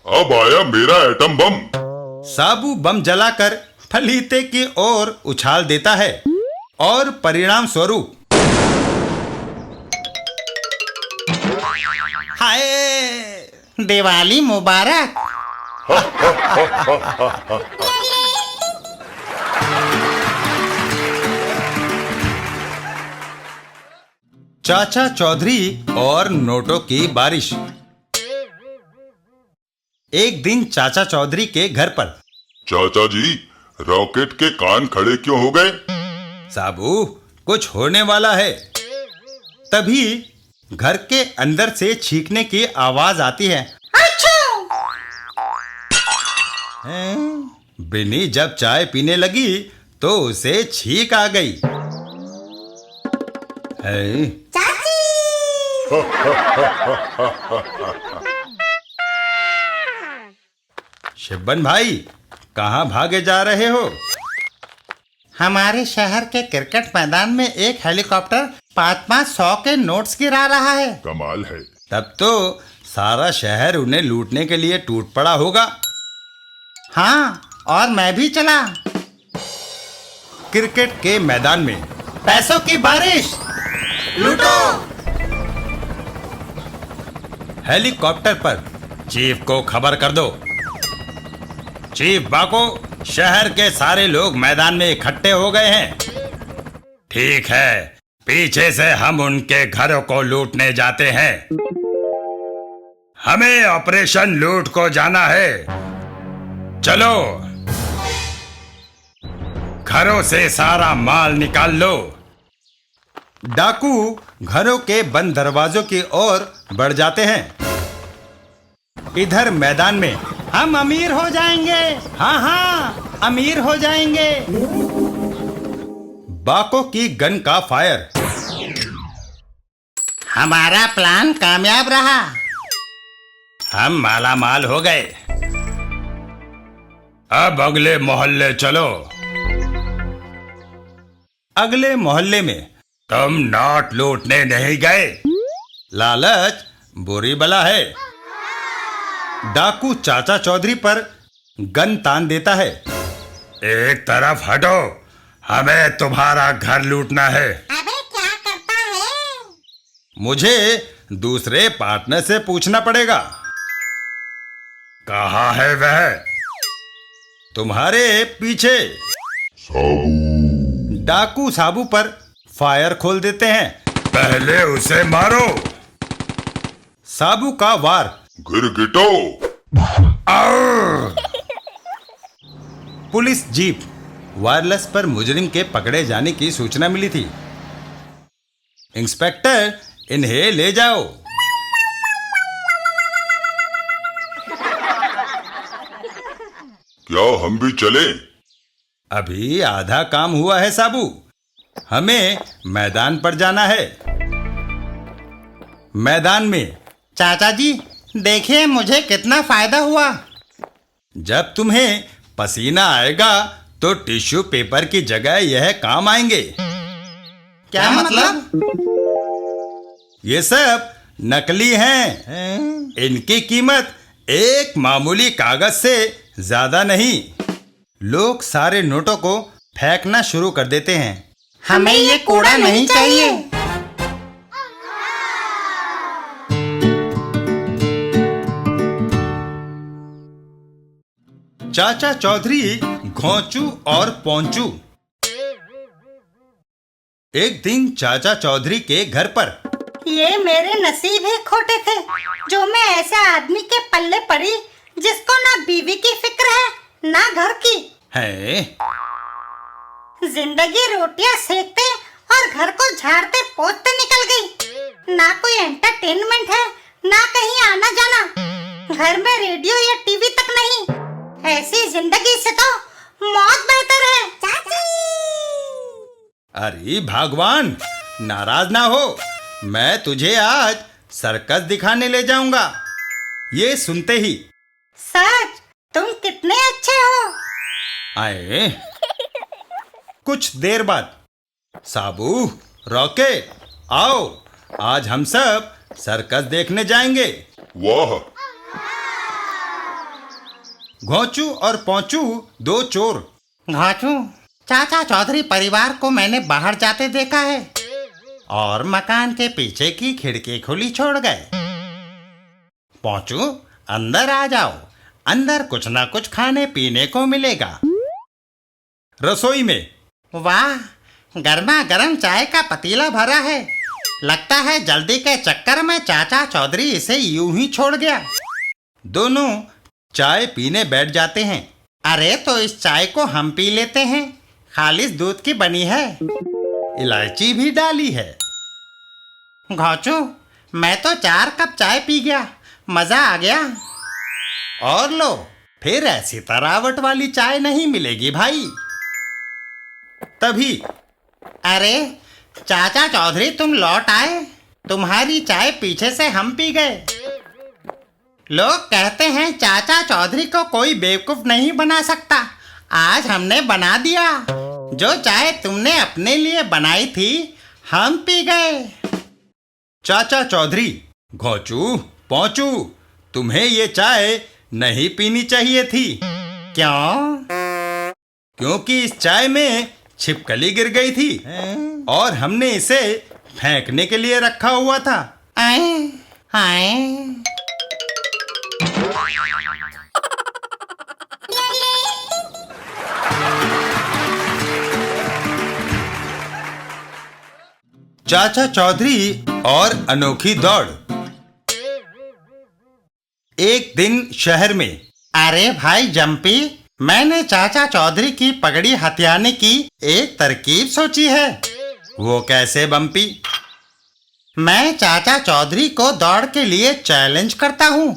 अब आया मेरा एटम बम। साबू बम जलाकर फलीते की ओर उछाल देता है और परिणाम स्वरूप हाय, दिवाली मुबारक। चाचा चौधरी और नोटों की बारिश। एक दिन चाचा चौधरी के घर पर। चाचा जी, रॉकेट के कान खड़े क्यों हो गए? साबू, कुछ होने वाला है। तभी घर के अंदर से छींकने की आवाज आती है। बिन्नी जब चाय पीने लगी तो उसे छींक आ गई। शिब्बन भाई, कहाँ भागे जा रहे हो? हमारे शहर के क्रिकेट मैदान में एक हेलीकॉप्टर 5-5 100 के नोट्स गिरा रहा है। कमाल है। तब तो सारा शहर उन्हें लूटने के लिए टूट पड़ा होगा। हाँ, और मैं भी चला। क्रिकेट के मैदान में पैसों की बारिश, लूटो। हेलीकॉप्टर पर चीफ को खबर कर दो। चीफ बाको, शहर के सारे लोग मैदान में इकट्ठे हो गए हैं। ठीक है, पीछे से हम उनके घरों को लूटने जाते हैं। हमें ऑपरेशन लूट को जाना है। चलो, घरों से सारा माल निकाल लो। डाकू घरों के बंद दरवाजों की ओर बढ़ जाते हैं। इधर मैदान में हम अमीर हो जाएंगे। हाँ हाँ, अमीर हो जाएंगे। बाको की गन का फायर। हमारा प्लान कामयाब रहा। हम माला माल हो गए। अब अगले मोहल्ले चलो। अगले मोहल्ले में तुम नोट लूटने नहीं गए। लालच बुरी बला है। डाकू चाचा चौधरी पर गन तान देता है। एक तरफ हटो, हमें तुम्हारा घर लूटना है। अबे क्या करता है? मुझे दूसरे पार्टनर से पूछना पड़ेगा। कहाँ है वह? तुम्हारे पीछे। डाकू साबू पर फायर खोल देते हैं। पहले उसे मारो। साबू का वार। गिरगिटो। Police jeep. वायरलेस पर मुजरिम के पकड़े जाने की सूचना मिली थी। इंस्पेक्टर, इन्हें ले जाओ। क्या हम भी चले? अभी आधा काम हुआ है साबू। हमें मैदान पर जाना है। मैदान में चाचा जी, देखिए मुझे कितना फायदा हुआ। जब तुम्हें पसीना आएगा तो टिश्यू पेपर की जगह यह काम आएंगे। क्या मतलब? ये सब नकली हैं। इनकी कीमत एक मामूली कागज से ज्यादा नहीं। लोग सारे नोटों को फेंकना शुरू कर देते हैं। हमें ये कूड़ा नहीं चाहिए। चाचा चौधरी घोंचू और पोंचू। एक दिन चाचा चौधरी के घर पर। ये मेरे नसीब ही खोटे थे जो मैं ऐसे आदमी के पल्ले पड़ी जिसको ना बीवी की फिक्र है ना घर की। है जिंदगी रोटियां सेकते और घर को झाड़ते पोंछते निकल गई। ना कोई एंटरटेनमेंट है, ना कहीं आना जाना। घर में रेडियो या टीवी तक नहीं। ऐसी जिंदगी से तो मौत बेहतर है। चाची! अरे भगवान, नाराज ना हो। मैं तुझे आज सर्कस दिखाने ले जाऊंगा। ये सुनते ही सच? तुम कितने अच्छे हो। आए। कुछ देर बाद साबू, रॉकेट, आओ, आज हम सब सर्कस देखने जाएंगे। वाह, घोंचू और पौंचू दो चोर। घाचू, चाचा चौधरी परिवार को मैंने बाहर जाते देखा है और मकान के पीछे की खिड़की खुली छोड़ गए। पहुंचू, अंदर आ जाओ, अंदर कुछ ना कुछ खाने पीने को मिलेगा। रसोई में वाह, गर्मा गर्म चाय का पतीला भरा है। लगता है जल्दी के चक्कर में चाचा चौधरी इसे यूं ही छोड़ गया। दोनों चाय पीने बैठ जाते हैं। अरे तो इस चाय को हम पी लेते हैं, खालिस दूध की बनी है, इलायची भी डाली है। घोंचू, मैं तो 4 कप चाय पी गया, मजा आ गया। और लो, फिर ऐसी तरावट वाली चाय नहीं मिलेगी भाई। तभी अरे चाचा चौधरी, तुम लौट आए, तुम्हारी चाय पीछे से हम पी गए। लोग कहते हैं चाचा चौधरी को कोई बेवकूफ नहीं बना सकता। आज हमने बना दिया। जो चाय तुमने अपने लिए बनाई थी, हम पी गए। चाचा चौधरी, घोंचू पौंचू, तुम्हें ये चाय नहीं पीनी चाहिए थी। क्यों? क्योंकि इस चाय में छिपकली गिर गई थी और हमने इसे फेंकने के लिए रखा हुआ था। आए आए। चाचा चौधरी और अनोखी दौड़। एक दिन शहर में। अरे भाई जंपी, मैंने चाचा चौधरी की पगड़ी हथियाने की एक तरकीब सोची है। वो कैसे बम्पी? मैं चाचा चौधरी को दौड़ के लिए चैलेंज करता हूँ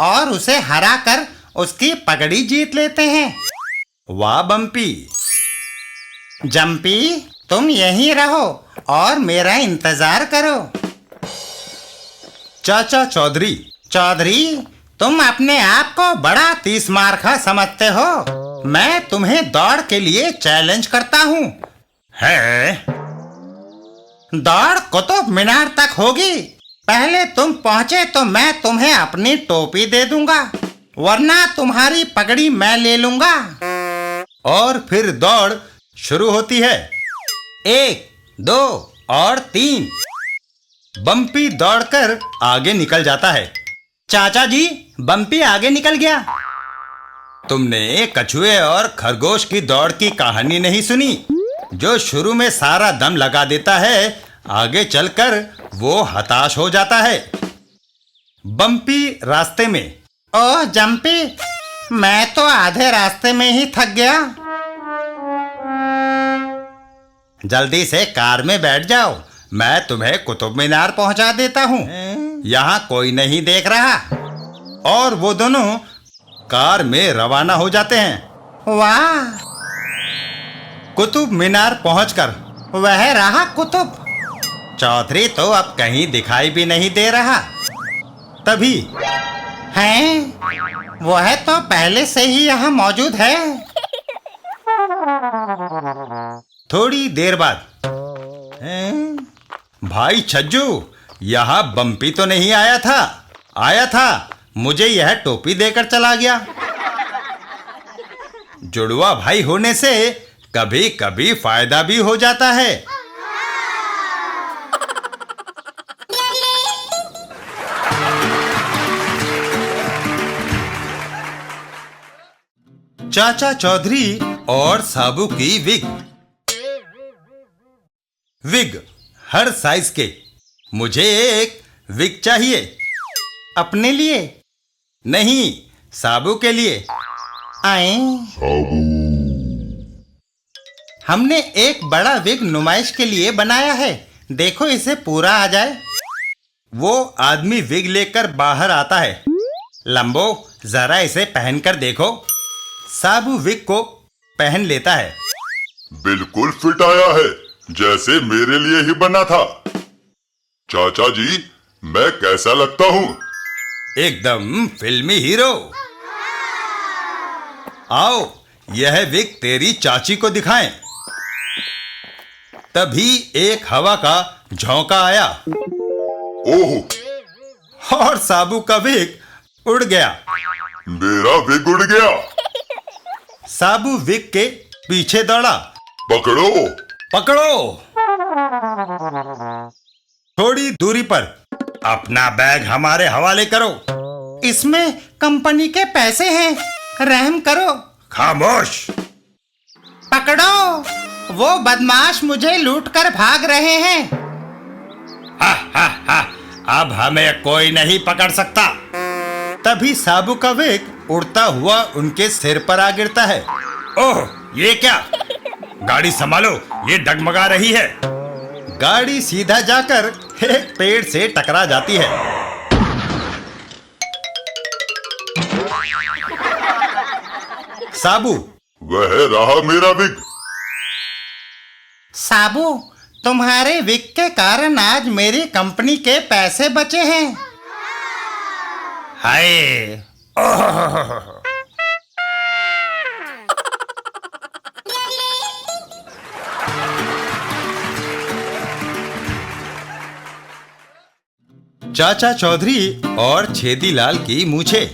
और उसे हराकर उसकी पगड़ी जीत लेते हैं। वाह बम्पी। जंपी, तुम यहीं रहो और मेरा इंतजार करो। चाचा चौधरी। चौधरी, तुम अपने आप को बड़ा 30 मार्का समझते हो। मैं तुम्हें दौड़ के लिए चैलेंज करता हूँ। है? दौड़ कुतुब मीनार तक होगी। पहले तुम पहुंचे तो मैं तुम्हें अपनी टोपी दे दूंगा, वरना तुम्हारी पगड़ी मैं ले लूंगा। और फिर दौड़ शुरू होती है। 1, 2 और 3। बम्पी दौड़कर आगे निकल जाता है। चाचा जी, बम्पी आगे निकल गया। तुमने कछुए और खरगोश की दौड़ की कहानी नहीं सुनी? जो शुरू में सारा दम लगा देता है, आगे चलकर वो हताश हो जाता है। बम्पी रास्ते में। ओह जंपी, मैं तो आधे रास्ते में ही थक गया। जल्दी से कार में बैठ जाओ, मैं तुम्हें कुतुब मीनार पहुंचा देता हूँ। यहाँ कोई नहीं देख रहा। और वो दोनों कार में रवाना हो जाते हैं। वाह, कुतुब मीनार पहुंचकर वह रहा कुतुब। चौधरी तो अब कहीं दिखाई भी नहीं दे रहा। तभी हैं, वह तो पहले से ही यहाँ मौजूद है। थोड़ी देर बाद, भाई छज्जू, यहाँ बम्पी तो नहीं आया था? आया था, मुझे यह टोपी देकर चला गया। जुड़वा भाई होने से कभी कभी फायदा भी हो जाता है। चाचा चौधरी और साबू की विग। विग हर साइज के। मुझे एक विग चाहिए। अपने लिए? नहीं, साबू के लिए। आए। हमने एक बड़ा विग नुमाइश के लिए बनाया है, देखो इसे पूरा आ जाए। वो आदमी विग लेकर बाहर आता है। लंबो, जरा इसे पहनकर देखो। साबू विग को पहन लेता है। बिल्कुल फिट आया है, जैसे मेरे लिए ही बना था। चाचा जी, मैं कैसा लगता हूँ? एकदम फिल्मी हीरो। आओ, यह विग तेरी चाची को दिखाएं। तभी एक हवा का झोंका आया। ओह, और साबू का विग उड़ गया। मेरा विग उड़ गया। साबू विग के पीछे दौड़ा। पकड़ो। पकड़ो। थोड़ी दूरी पर अपना बैग हमारे हवाले करो। इसमें कंपनी के पैसे हैं, रहम करो। खामोश। पकड़ो, वो बदमाश मुझे लूटकर भाग रहे हैं। हा हा हा, अब हमें कोई नहीं पकड़ सकता। तभी साबू का वेग उड़ता हुआ उनके सिर पर आ गिरता है। ओह, ये क्या? गाड़ी संभालो, ये डगमगा रही है। गाड़ी सीधा जाकर एक पेड़ से टकरा जाती है। साबू, वह रहा मेरा विग। साबू, तुम्हारे विग के कारण आज मेरी कंपनी के पैसे बचे हैं। हाय, ओह। चाचा चौधरी और छेदीलाल की मूछें।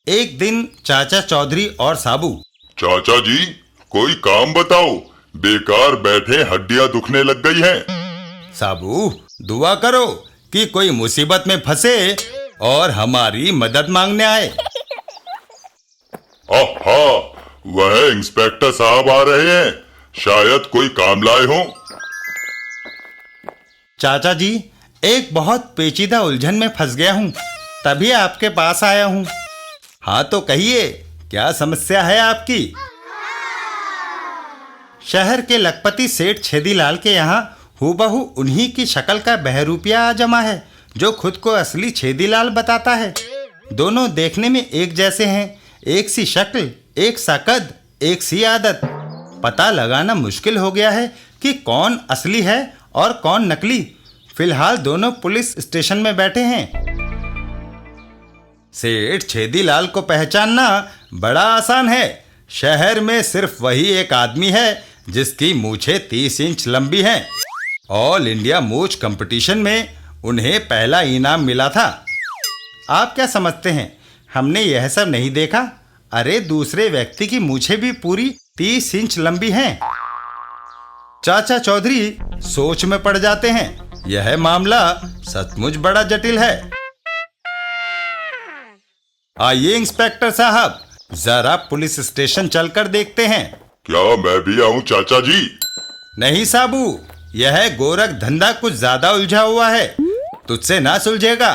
एक दिन चाचा चौधरी और साबू। चाचा जी, कोई काम बताओ, बेकार बैठे हड्डियां दुखने लग गई हैं। साबू, दुआ करो कि कोई मुसीबत में फंसे और हमारी मदद मांगने आए। आहा, वह इंस्पेक्टर साहब आ रहे हैं, शायद कोई काम लाए हों। चाचा जी, एक बहुत पेचीदा उलझन में फंस गया हूं, तभी आपके पास आया हूं। हाँ तो कहिए, क्या समस्या है आपकी? शहर के लखपति सेठ छेदीलाल के यहाँ हूबहू उन्हीं की शक्ल का बहरूपिया आ जमा है, जो खुद को असली छेदीलाल बताता है। दोनों देखने में एक जैसे हैं, एक सी शक्ल, एक सा कद, एक सी आदत। पता लगाना मुश्किल हो गया है कि कौन असली है और कौन नकली। फिलहाल दोनों पुलिस स्टेशन में बैठे हैं। सेठ छेदीलाल को पहचानना बड़ा आसान है। शहर में सिर्फ वही एक आदमी है जिसकी मूछें 30 इंच लंबी हैं। ऑल इंडिया मूछ कंपटीशन में उन्हें पहला इनाम मिला था। आप क्या समझते हैं, हमने यह सब नहीं देखा? अरे, दूसरे व्यक्ति की मूछें भी पूरी 30 इंच लंबी हैं। चाचा चौधरी सोच में पड़ जाते हैं। यह मामला सचमुच बड़ा जटिल है। आइए इंस्पेक्टर साहब, जरा पुलिस स्टेशन चलकर देखते हैं। क्या मैं भी आऊं चाचा जी? नहीं साबू, यह गोरख धंधा कुछ ज्यादा उलझा हुआ है, तुझसे ना सुलझेगा।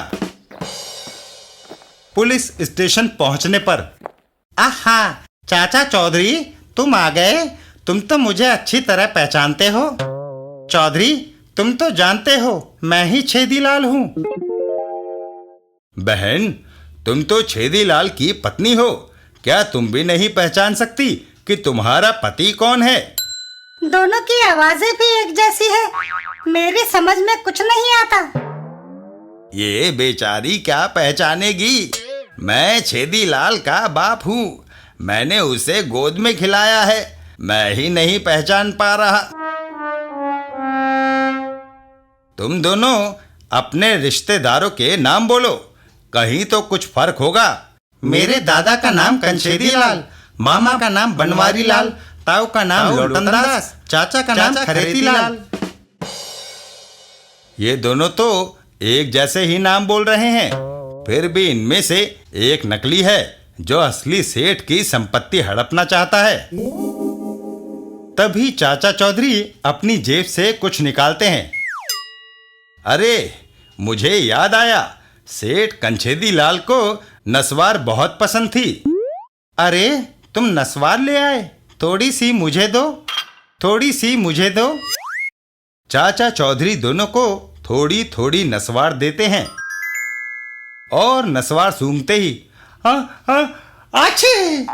पुलिस स्टेशन पहुंचने पर। आहा, चाचा चौधरी, तुम आ गए। तुम तो मुझे अच्छी तरह पहचानते हो। चौधरी, तुम तो जानते हो मैं ही छेदीलाल हूँ। बहन, तुम तो छेदीलाल की पत्नी हो, क्या तुम भी नहीं पहचान सकती कि तुम्हारा पति कौन है? दोनों की आवाजें भी एक जैसी है, मेरी समझ में कुछ नहीं आता। ये बेचारी क्या पहचानेगी? मैं छेदीलाल का बाप हूँ, मैंने उसे गोद में खिलाया है, मैं ही नहीं पहचान पा रहा। तुम दोनों अपने रिश्तेदारों के नाम बोलो, कहीं तो कुछ फर्क होगा। मेरे दादा का नाम कंछेदीलाल, मामा का नाम बनवारी लाल, ताऊ का नाम लोटनदास, चाचा का नाम खरेतीलाल। ये दोनों तो एक जैसे ही नाम बोल रहे हैं, फिर भी इनमें से एक नकली है जो असली सेठ की संपत्ति हड़पना चाहता है। तभी चाचा चौधरी अपनी जेब से कुछ निकालते हैं। अरे, मुझे याद आया, सेठ कंछेदीलाल को नस्वार बहुत पसंद थी। अरे, तुम नस्वार ले आए? थोड़ी सी मुझे दो, थोड़ी सी मुझे दो। चाचा चौधरी दोनों को थोड़ी थोड़ी नस्वार देते हैं और नस्वार सूंघते ही अच्छी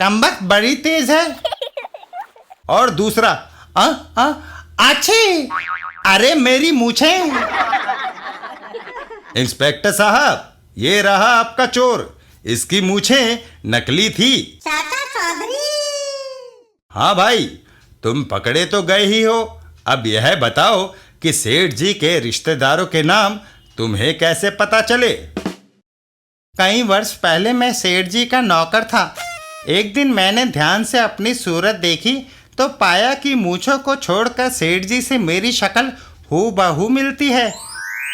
कमबख्त बड़ी तेज है। और दूसरा अच्छी, अरे मेरी मूछें। इंस्पेक्टर साहब, ये रहा आपका चोर, इसकी मूछें नकली थी। चाचा चौधरी, हाँ भाई, तुम पकड़े तो गए ही हो, अब यह बताओ कि सेठ जी के रिश्तेदारों के नाम तुम्हें कैसे पता चले? कई वर्ष पहले मैं सेठ जी का नौकर था। एक दिन मैंने ध्यान से अपनी सूरत देखी तो पाया कि मूंछों को छोड़कर सेठ जी से मेरी शक्ल हूबहू मिलती है।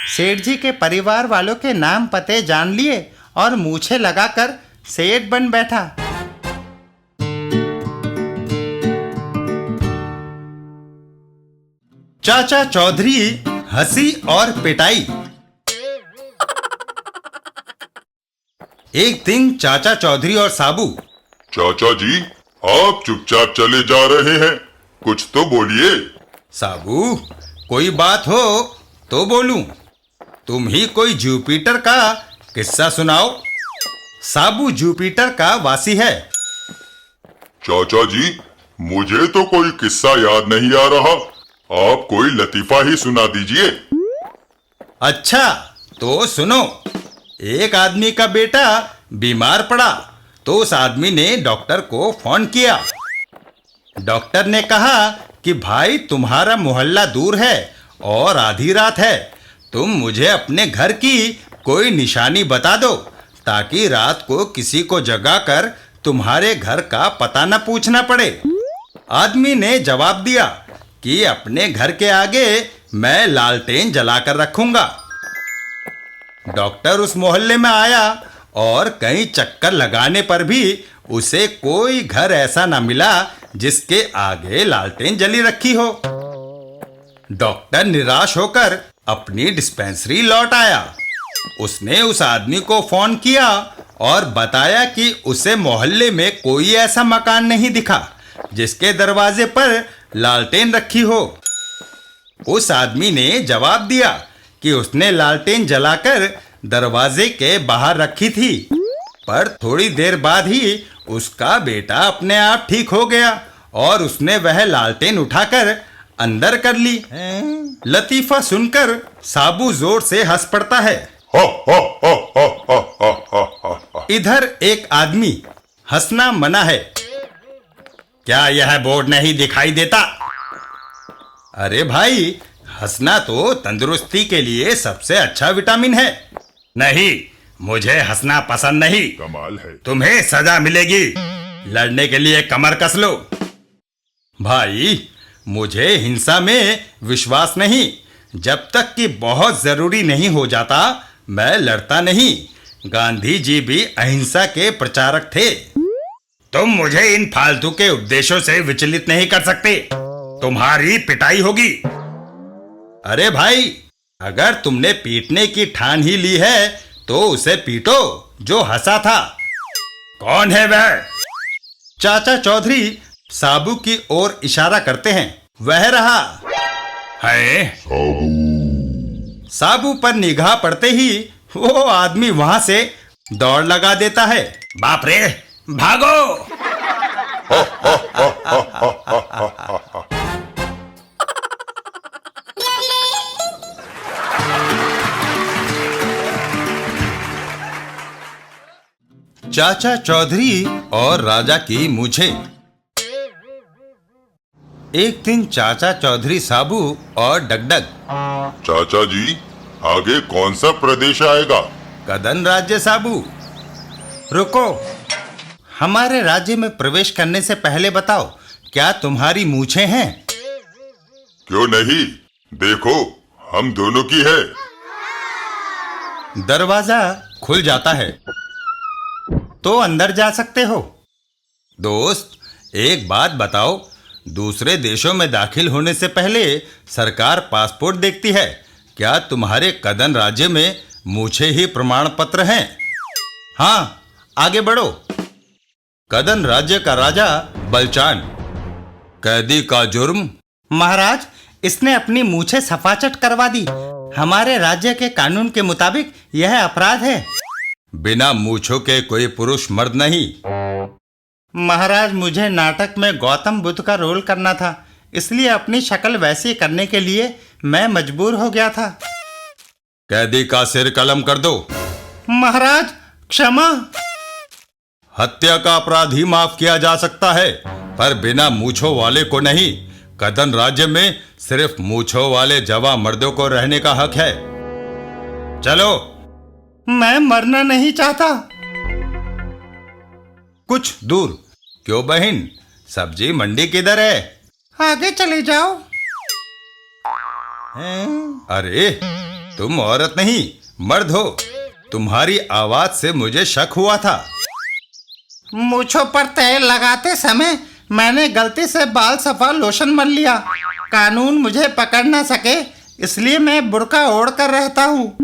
सेठ जी के परिवार वालों के नाम पते जान लिए और मूछें लगाकर सेठ बन बैठा। चाचा चौधरी हंसी और पिटाई। एक दिन चाचा चौधरी और साबू। चाचा जी, आप चुपचाप चले जा रहे हैं, कुछ तो बोलिए। साबू, कोई बात हो तो बोलूं। तुम ही कोई जुपिटर का किस्सा सुनाओ। साबू जुपिटर का वासी है। चाचा जी, मुझे तो कोई किस्सा याद नहीं आ रहा, आप कोई लतीफा ही सुना दीजिए। अच्छा तो सुनो। एक आदमी का बेटा बीमार पड़ा तो उस आदमी ने डॉक्टर को फोन किया। डॉक्टर ने कहा कि भाई तुम्हारा मोहल्ला दूर है और आधी रात है, तुम मुझे अपने घर की कोई निशानी बता दो ताकि रात को किसी को जगाकर तुम्हारे घर का पता न पूछना पड़े। आदमी ने जवाब दिया कि अपने घर के आगे मैं लालटेन जलाकर रखूंगा। डॉक्टर उस मोहल्ले में आया और कई चक्कर लगाने पर भी उसे कोई घर ऐसा न मिला जिसके आगे लालटेन जली रखी हो। डॉक्टर निराश होकर अपनी डिस्पेंसरी लौट आया। उसने उस आदमी को फोन किया और बताया कि उसे मोहल्ले में कोई ऐसा मकान नहीं दिखा जिसके दरवाजे पर लालटेन रखी हो। उस आदमी ने जवाब दिया कि उसने लालटेन जलाकर दरवाजे के बाहर रखी थी, पर थोड़ी देर बाद ही उसका बेटा अपने आप ठीक हो गया और उसने वह लालटेन उठाकर अंदर कर ली। लतीफा सुनकर साबू जोर से हंस पड़ता है। इधर एक आदमी। हंसना मना है। क्या यह बोर्ड नहीं दिखाई देता? अरे भाई, हंसना तो तंदुरुस्ती के लिए सबसे अच्छा विटामिन है। नहीं, मुझे हंसना पसंद नहीं। कमाल है। तुम्हें सजा मिलेगी। लड़ने के लिए कमर कस लो। भाई, मुझे हिंसा में विश्वास नहीं। जब तक कि बहुत जरूरी नहीं हो जाता मैं लड़ता नहीं। गांधी जी भी अहिंसा के प्रचारक थे। तुम मुझे इन फालतू के उपदेशों से विचलित नहीं कर सकते। तुम्हारी पिटाई होगी। अरे भाई, अगर तुमने पीटने की ठान ही ली है तो उसे पीटो जो हंसा था। कौन है वह? चाचा चौधरी साबू की ओर इशारा करते हैं। वह रहा है। साबू पर निगाह पड़ते ही वो आदमी वहां से दौड़ लगा देता है। बाप रे, भागो! चाचा चौधरी और राजा की मूछें। एक दिन चाचा चौधरी साबू और डगडग। चाचा जी, आगे कौन सा प्रदेश आएगा? कदन राज्य साबू। रुको, हमारे राज्य में प्रवेश करने से पहले बताओ, क्या तुम्हारी मूछें हैं? क्यों नहीं, देखो हम दोनों की है। दरवाजा खुल जाता है। तो अंदर जा सकते हो। दोस्त, एक बात बताओ, दूसरे देशों में दाखिल होने से पहले सरकार पासपोर्ट देखती है। क्या तुम्हारे कदन राज्य में मूछें ही प्रमाण पत्र हैं? हाँ, आगे बढ़ो। कदन राज्य का राजा बलचान। कैदी का जुर्म? महाराज, इसने अपनी मूछें सफाचट करवा दी। हमारे राज्य के कानून के मुताबिक यह अपराध है। बिना मूछों के कोई पुरुष मर्द नहीं। महाराज, मुझे नाटक में गौतम बुद्ध का रोल करना था, इसलिए अपनी शक्ल वैसी करने के लिए मैं मजबूर हो गया था। कैदी का सिर कलम कर दो। महाराज, क्षमा। हत्या का अपराध ही माफ किया जा सकता है, पर बिना मूछों वाले को नहीं। कदन राज्य में सिर्फ मूंछों वाले जवां मर्दों को रहने का हक है। चलो। मैं मरना नहीं चाहता। कुछ दूर। क्यों बहन, सब्जी मंडी किधर है? आगे चले जाओ। अरे तुम औरत नहीं मर्द हो। तुम्हारी आवाज से मुझे शक हुआ था। मूंछों पर तेल लगाते समय मैंने गलती से बाल सफा लोशन मल लिया। कानून मुझे पकड़ ना सके इसलिए मैं बुर्का ओढ़ कर रहता हूँ।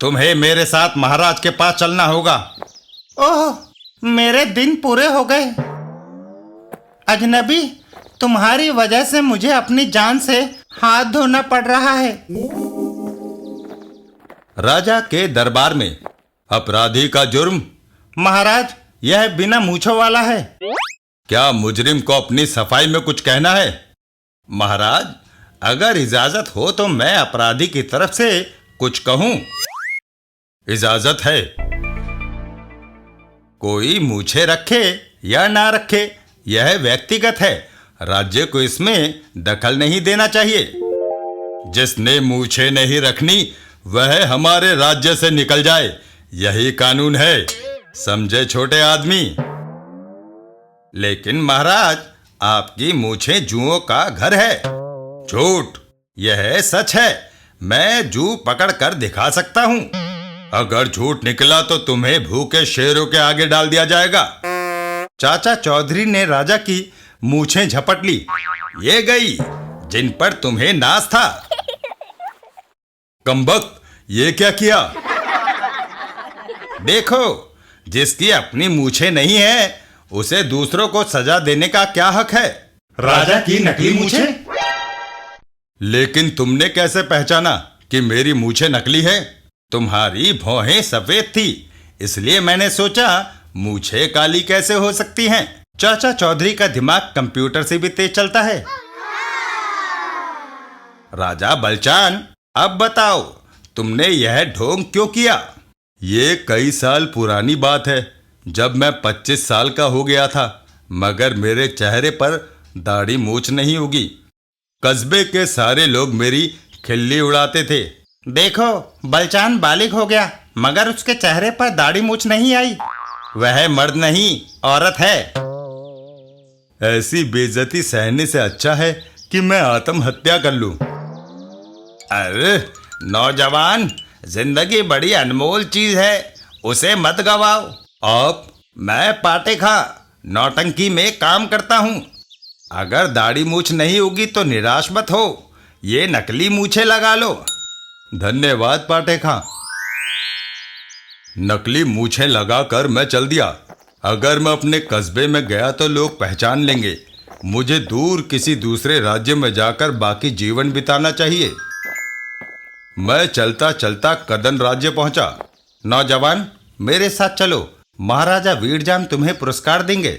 तुम्हें मेरे साथ महाराज के पास चलना होगा। ओह, मेरे दिन पूरे हो गए। अजनबी, तुम्हारी वजह से मुझे अपनी जान से हाथ धोना पड़ रहा है। राजा के दरबार में अपराधी का जुर्म। महाराज, यह बिना मूंछों वाला है। क्या मुजरिम को अपनी सफाई में कुछ कहना है? महाराज, अगर इजाजत हो तो मैं अपराधी की तरफ से कुछ कहूं। इजाजत है। कोई मूछे रखे या ना रखे यह व्यक्तिगत है। राज्य को इसमें दखल नहीं देना चाहिए। जिसने मूछे नहीं रखनी वह हमारे राज्य से निकल जाए, यही कानून है। समझे छोटे आदमी? लेकिन महाराज, आपकी मूछें जुओं का घर है। झूठ, यह सच है। मैं जू पकड़ कर दिखा सकता हूं। अगर झूठ निकला तो तुम्हें भूखे शेरों के आगे डाल दिया जाएगा। चाचा चौधरी ने राजा की मूछें झपट ली। ये गई जिन पर तुम्हें नाज था। कमबख्त, ये क्या किया? देखो, जिसकी अपनी मूछें नहीं है उसे दूसरों को सजा देने का क्या हक है? राजा की नकली मूछें? लेकिन तुमने कैसे पहचाना कि मेरी मूछें नकली है? तुम्हारी भौहें सफेद थी, इसलिए मैंने सोचा मूछें काली कैसे हो सकती हैं। चाचा चौधरी का दिमाग कंप्यूटर से भी तेज चलता है। राजा बलचान, अब बताओ तुमने यह ढोंग क्यों किया? ये कई साल पुरानी बात है, जब मैं 25 साल का हो गया था, मगर मेरे चेहरे पर दाढ़ी मूछ नहीं उगी। कस्बे के सारे लोग मेरी खिल्ली उड़ाते थे। देखो, बलचान बालिग हो गया मगर उसके चेहरे पर दाढ़ी मूछ नहीं आई। वह मर्द नहीं, औरत है। ऐसी बेइज्जती सहने से अच्छा है कि मैं आत्महत्या कर लूं। अरे नौजवान, जिंदगी बड़ी अनमोल चीज है, उसे मत गवाओ। मैं पाटेखा नौटंकी में काम करता हूं। अगर दाढ़ी मूछ नहीं होगी तो निराश मत हो, ये नकली मूछें लगा लो। धन्यवाद पाटेखा। नकली मूछें लगाकर मैं चल दिया। अगर मैं अपने कस्बे में गया तो लोग पहचान लेंगे। मुझे दूर किसी दूसरे राज्य में जाकर बाकी जीवन बिताना चाहिए। मैं चलता चलता कदन राज्य पहुंचा। नौजवान, मेरे साथ चलो, महाराजा वीरजान तुम्हें पुरस्कार देंगे।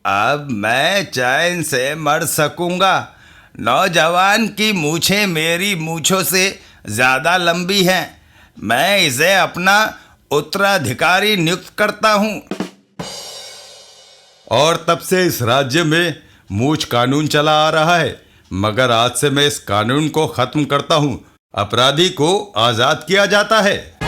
अब मैं चैन से मर सकूंगा। नौजवान की मूछें मेरी मूछों से ज्यादा लंबी हैं। मैं इसे अपना उत्तराधिकारी नियुक्त करता हूं। और तब से इस राज्य में मूछ कानून चला आ रहा है, मगर आज से मैं इस कानून को खत्म करता हूं। अपराधी को आजाद किया जाता है।